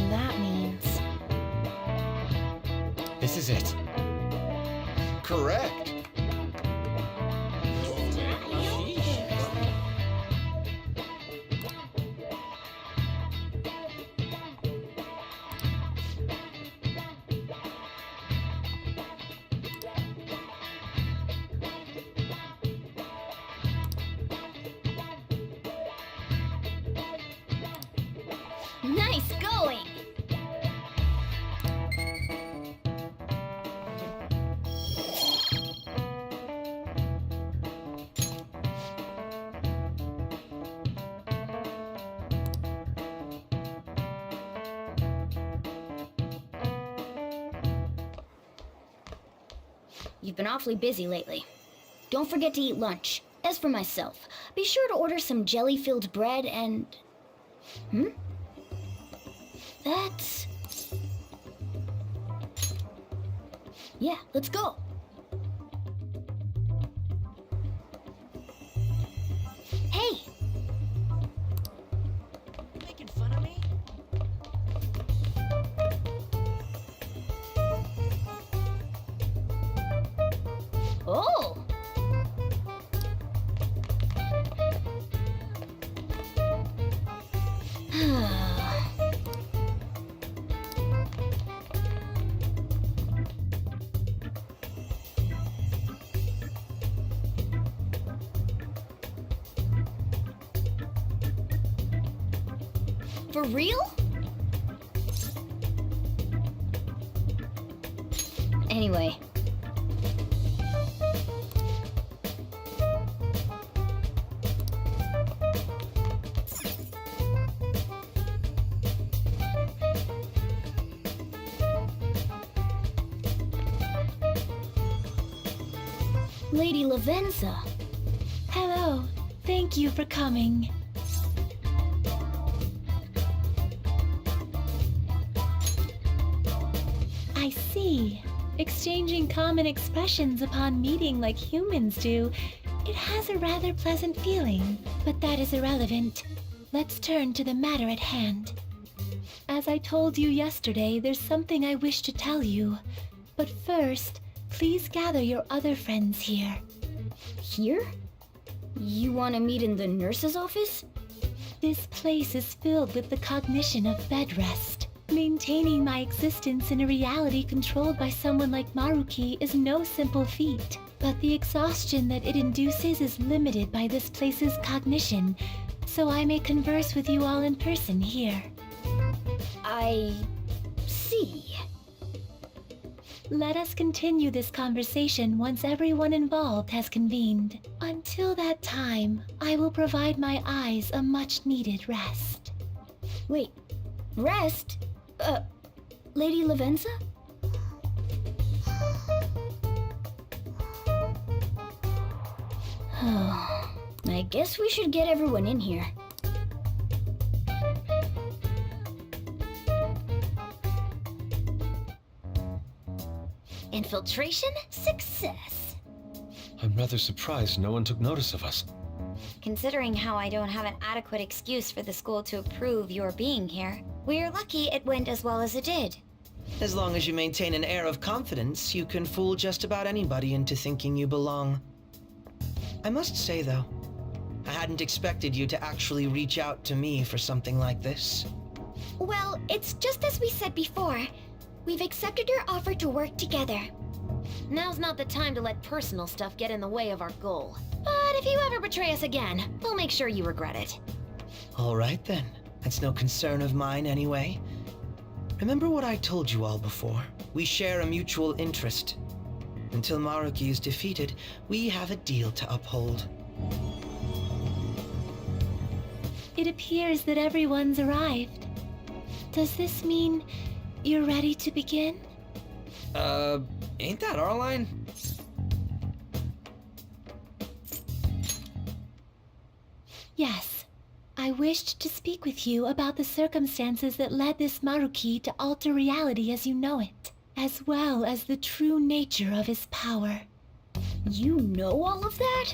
That means... This is it. Correct. Nice going! You've been awfully busy lately. Don't forget to eat lunch. As for myself, be sure to order some jelly-filled bread and... That's... Yeah, let's go. Hey! Making fun of me? Oh! For real? Anyway. Lady Lavenza. Hello. Thank you for coming. I see. Exchanging common expressions upon meeting like humans do, it has a rather pleasant feeling. But that is irrelevant. Let's turn to the matter at hand. As I told you yesterday, there's something I wish to tell you. But first, please gather your other friends here. Here? You want to meet in the nurse's office? This place is filled with the cognition of bed rest. Maintaining my existence in a reality controlled by someone like Maruki is no simple feat, but the exhaustion that it induces is limited by this place's cognition, so I may converse with you all in person here. I see. Let us continue this conversation once everyone involved has convened. Until that time, I will provide my eyes a much-needed rest. Wait, rest? Lady Lavenza? I guess we should get everyone in here. Infiltration success. I'm rather surprised no one took notice of us. Considering how I don't have an adequate excuse for the school to approve your being here, we're lucky it went as well as it did. As long as you maintain an air of confidence, you can fool just about anybody into thinking you belong. I must say, though, I hadn't expected you to actually reach out to me for something like this. Well, it's just as we said before. We've accepted your offer to work together. Now's not the time to let personal stuff get in the way of our goal. But if you ever betray us again, we'll make sure you regret it. All right, then. That's no concern of mine, anyway. Remember what I told you all before. We share a mutual interest. Until Maruki is defeated, we have a deal to uphold. It appears that everyone's arrived. Does this mean you're ready to begin? Ain't that our line? Yes. I wished to speak with you about the circumstances that led this Maruki to alter reality as you know it, as well as the true nature of his power. You know all of that?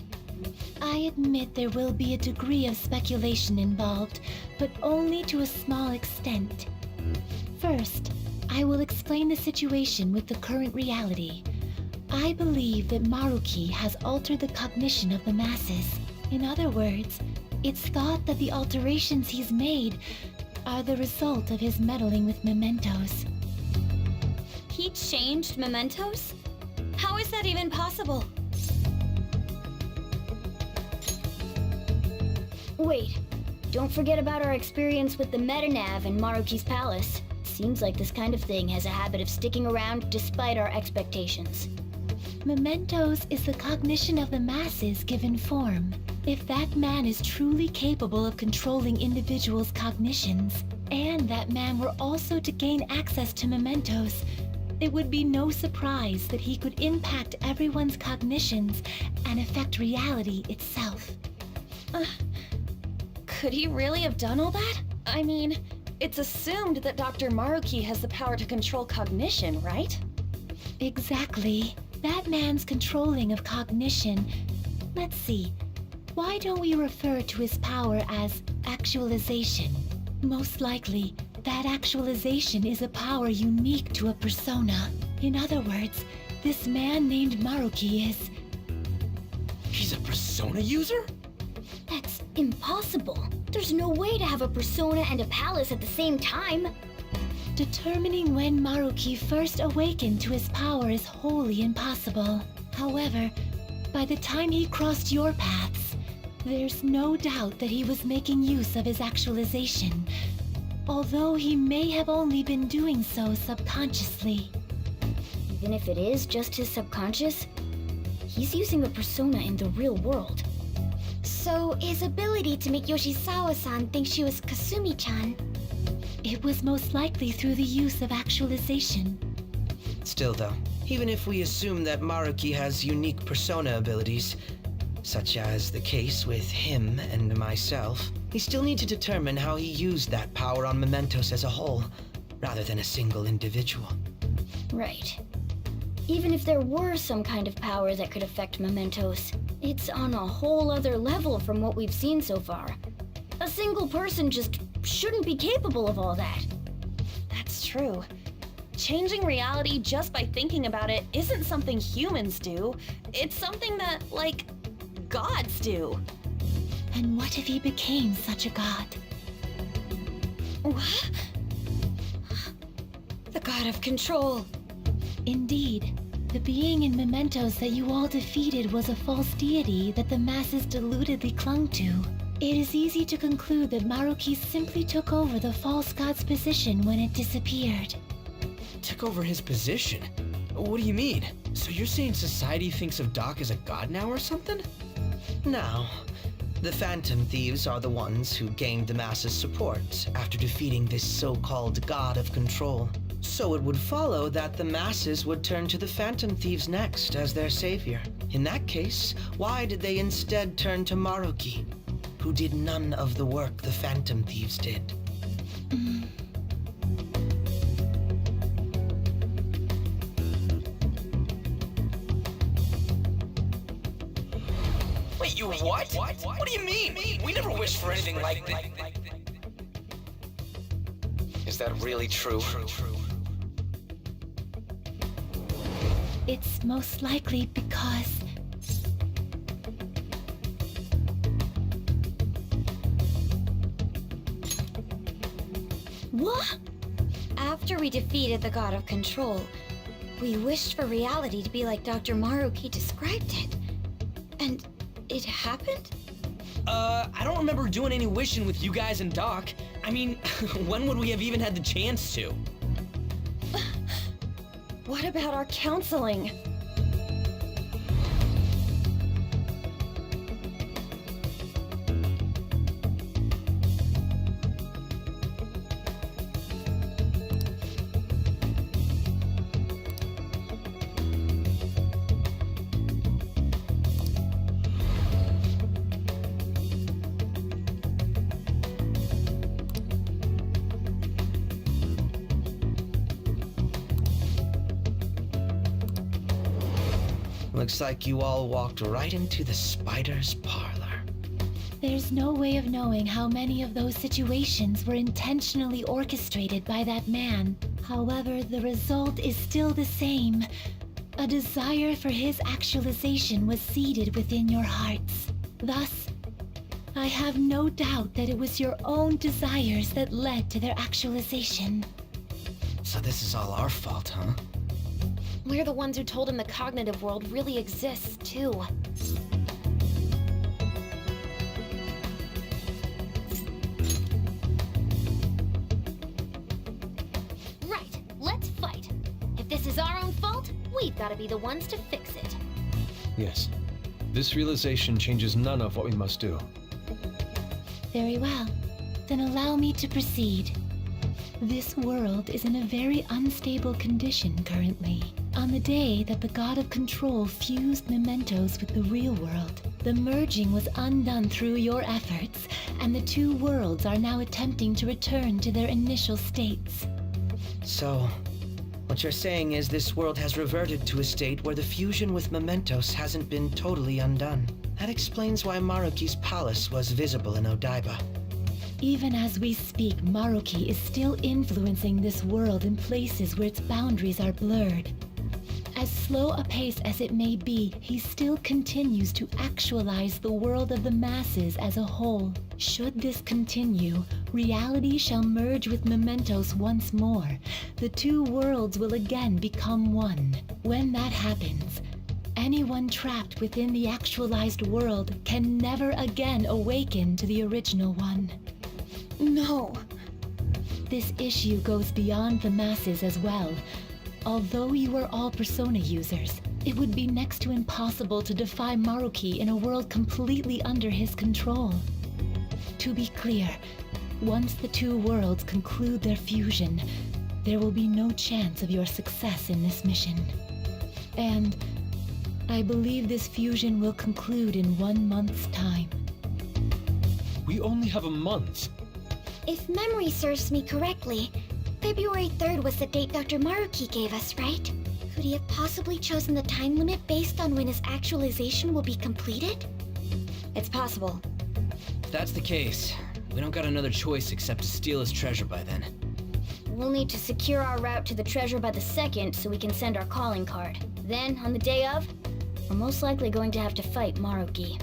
I admit there will be a degree of speculation involved, but only to a small extent. First, I will explain the situation with the current reality. I believe that Maruki has altered the cognition of the masses. In other words, it's thought that the alterations he's made are the result of his meddling with mementos. He changed mementos? How is that even possible? Wait, don't forget about our experience with the Metanav in Maruki's palace. Seems like this kind of thing has a habit of sticking around despite our expectations. Mementos is the cognition of the masses given form. If that man is truly capable of controlling individuals' cognitions, and that man were also to gain access to mementos, it would be no surprise that he could impact everyone's cognitions and affect reality itself. Could he really have done all that? I mean, it's assumed that Dr. Maruki has the power to control cognition, right? Exactly. That man's controlling of cognition. Let's see. Why don't we refer to his power as actualization? Most likely, that actualization is a power unique to a persona. In other words, this man named Maruki is... He's a persona user? That's impossible. There's no way to have a persona and a palace at the same time. Determining when Maruki first awakened to his power is wholly impossible. However, by the time he crossed your paths, there's no doubt that he was making use of his actualization, although he may have only been doing so subconsciously. Even if it is just his subconscious, he's using a persona in the real world. So his ability to make Yoshizawa-san think she was Kasumi-chan. It was most likely through the use of actualization. Still though, even if we assume that Maruki has unique persona abilities, such as the case with him and myself, we still need to determine how he used that power on Mementos as a whole, rather than a single individual. Right. Even if there were some kind of power that could affect Mementos, it's on a whole other level from what we've seen so far. A single person just shouldn't be capable of all that. That's true. Changing reality just by thinking about it isn't something humans do. It's something that, like, gods do. And what if he became such a god? What? The god of control. Indeed. The being in Mementos that you all defeated was a false deity that the masses deludedly clung to. It is easy to conclude that Maruki simply took over the false god's position when it disappeared. Took over his position? What do you mean? So you're saying society thinks of Doc as a god now or something? Now, the Phantom Thieves are the ones who gained the masses' support after defeating this so-called god of control. So it would follow that the masses would turn to the Phantom Thieves next as their savior. In that case, why did they instead turn to Maruki, who did none of the work the Phantom Thieves did? Wait, you what? What do you mean? We never wished for anything like that. Is that really true? It's most likely because... What? After we defeated the god of control, we wished for reality to be like Dr. Maruki described it. And it happened? I don't remember doing any wishing with you guys and Doc. I mean, when would we have even had the chance to? What about our counseling? Looks like you all walked right into the spider's parlor. There's no way of knowing how many of those situations were intentionally orchestrated by that man. However, the result is still the same. A desire for his actualization was seeded within your hearts. Thus, I have no doubt that it was your own desires that led to their actualization. So this is all our fault, huh? We're the ones who told him the cognitive world really exists, too. Right, let's fight. If this is our own fault, we've got to be the ones to fix it. Yes. This realization changes none of what we must do. Very well. Then allow me to proceed. This world is in a very unstable condition currently. On the day that the God of Control fused Mementos with the real world, the merging was undone through your efforts, and the two worlds are now attempting to return to their initial states. So, what What you're saying is this world has reverted to a state where the fusion with mementos hasn't been totally undone. That explains why Maruki's palace was visible in Odaiba. Even as we speak, Maruki is still influencing this world in places where its boundaries are blurred. As slow a pace as it may be, he still continues to actualize the world of the masses as a whole. Should this continue, reality shall merge with mementos once more. The two worlds will again become one. When that happens, anyone trapped within the actualized world can never again awaken to the original one. No. This issue goes beyond the masses as well. Although you are all Persona users, it would be next to impossible to defy Maruki in a world completely under his control. To be clear, once the two worlds conclude their fusion, there will be no chance of your success in this mission. And I believe this fusion will conclude in 1 month's time. We only have a month. If memory serves me correctly, February 3rd was the date Dr. Maruki gave us, right? Could he have possibly chosen the time limit based on when his actualization will be completed? It's possible. If that's the case, we don't got another choice except to steal his treasure by then. We'll need to secure our route to the treasure by the 2nd so we can send our calling card. Then, on the day of, we're most likely going to have to fight Maruki.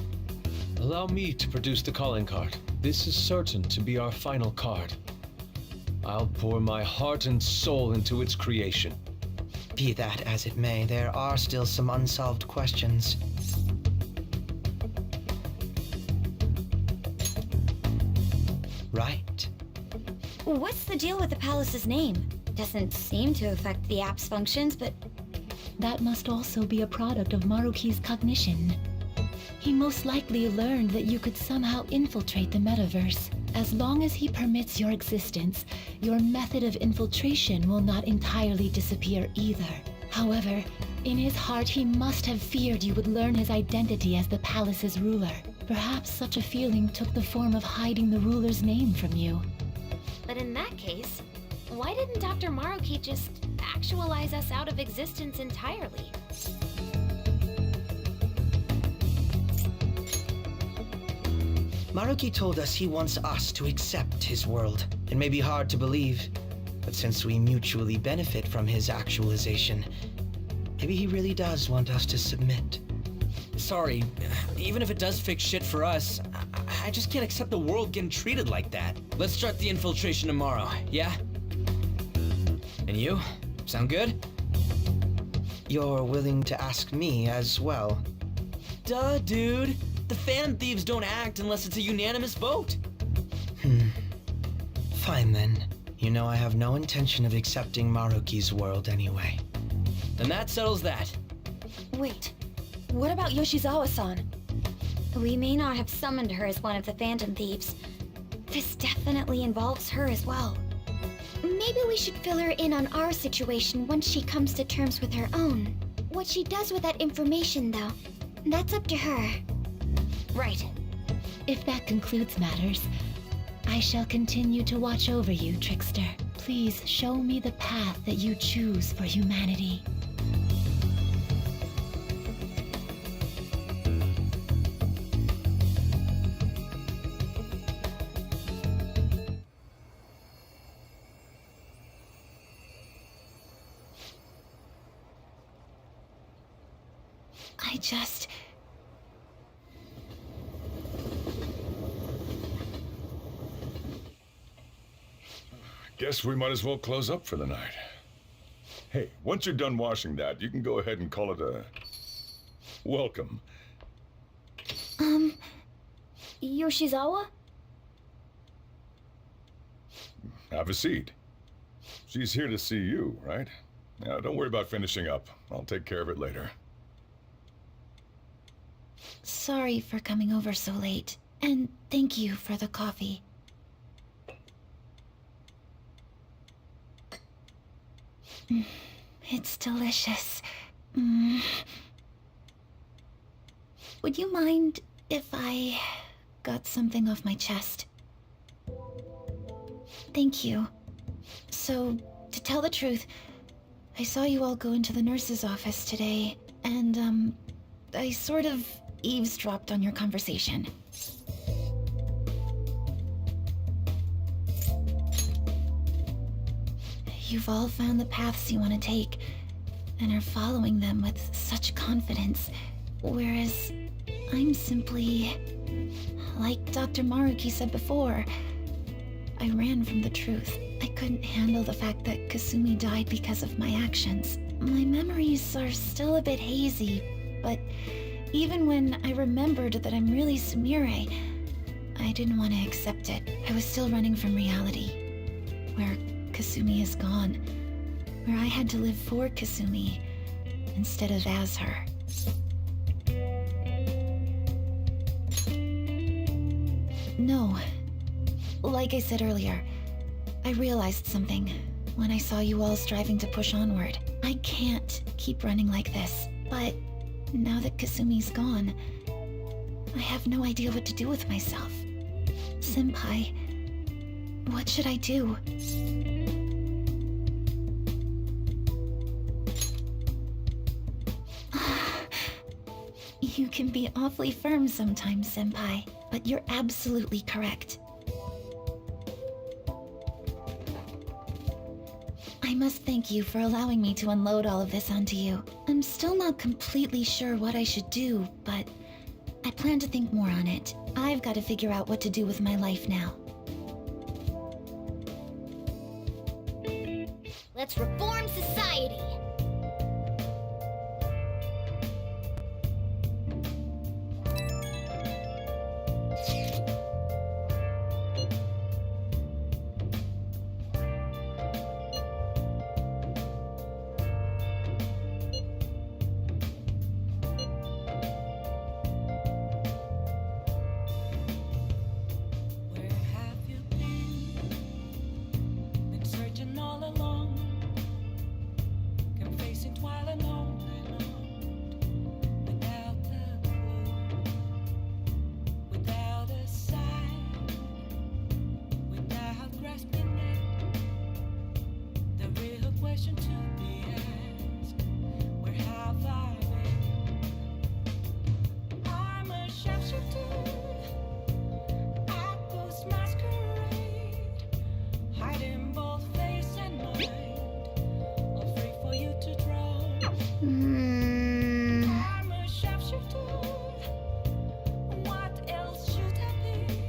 Allow me to produce the calling card. This is certain to be our final card. I'll pour my heart and soul into its creation. Be that as it may, there are still some unsolved questions. Right. What's the deal with the palace's name? Doesn't seem to affect the app's functions, but That must also be a product of Maruki's cognition. He most likely learned that you could somehow infiltrate the metaverse. As long as he permits your existence, your method of infiltration will not entirely disappear either. However, in his heart he must have feared you would learn his identity as the palace's ruler. Perhaps such a feeling took the form of hiding the ruler's name from you. But in that case, why didn't Dr. Maruki just actualize us out of existence entirely? Maruki told us he wants us to accept his world. It may be hard to believe, but since we mutually benefit from his actualization, maybe he really does want us to submit. Sorry, even if it does fix shit for us, I just can't accept the world getting treated like that. Let's start the infiltration tomorrow, yeah? And you? Sound good? You're willing to ask me as well. Duh, dude. The Phantom Thieves don't act unless it's a unanimous vote. Fine then. You know I have no intention of accepting Maruki's world anyway. Then that settles that. Wait, what about Yoshizawa-san? we may not have summoned her as one of the Phantom Thieves. This definitely involves her as well. Maybe we should fill her in on our situation once she comes to terms with her own. What she does with that information, though, that's up to her. Right. If that concludes matters, I shall continue to watch over you, Trickster. Please show me the path that you choose for humanity. I just... Guess we might as well close up for the night. Hey, once you're done washing that, you can go ahead and call it a welcome. Yoshizawa? Have a seat. She's here to see you, right? Now, don't worry about finishing up. I'll take care of it later. Sorry for coming over so late, and thank you for the coffee. It's delicious. Would you mind if I got something off my chest? Thank you. So, to tell the truth, I saw you all go into the nurse's office today, and, I sort of eavesdropped on your conversation. You've all found the paths you want to take, and are following them with such confidence, whereas I'm simply... Like Dr. Maruki said before, I ran from the truth. I couldn't handle the fact that Kasumi died because of my actions. My memories are still a bit hazy, but even when I remembered that I'm really Sumire, I didn't want to accept it. I was still running from reality, where Kasumi is gone, where I had to live for Kasumi instead of as her. No. Like I said earlier, I realized something when I saw you all striving to push onward. I can't keep running like this, but now that Kasumi's gone, I have no idea what to do with myself. Senpai, what should I do? You can be awfully firm sometimes, Senpai, but you're absolutely correct. I must thank you for allowing me to unload all of this onto you. I'm still not completely sure what I should do, but I plan to think more on it. I've got to figure out what to do with my life now. Let's reform society. Where have you been? Been searching all along, confessing while alone without a clue, without a sign, without grasping it. The real question to be asked: where have I been? I'm a sharpshooter. I post masquerade, hiding both face and mind, afraid for you to draw. I'm a sharpshooter. What else should I be?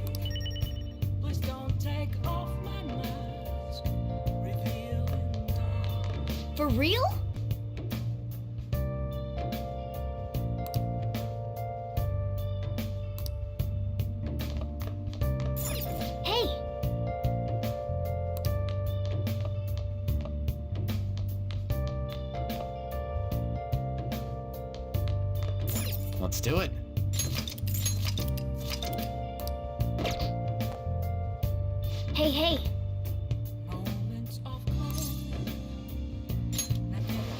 Please don't take off my mask, revealing dawn. For real? Hey! Let's do it. Hey, hey! Moments of calm, nothing like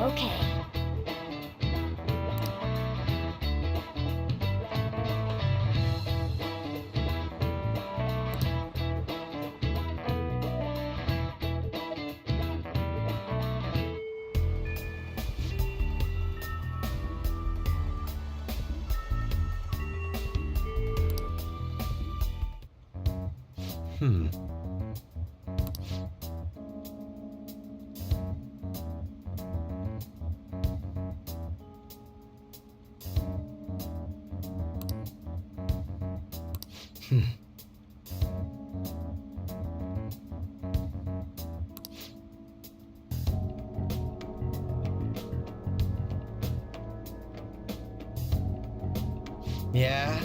Okay. Hmm. Yeah?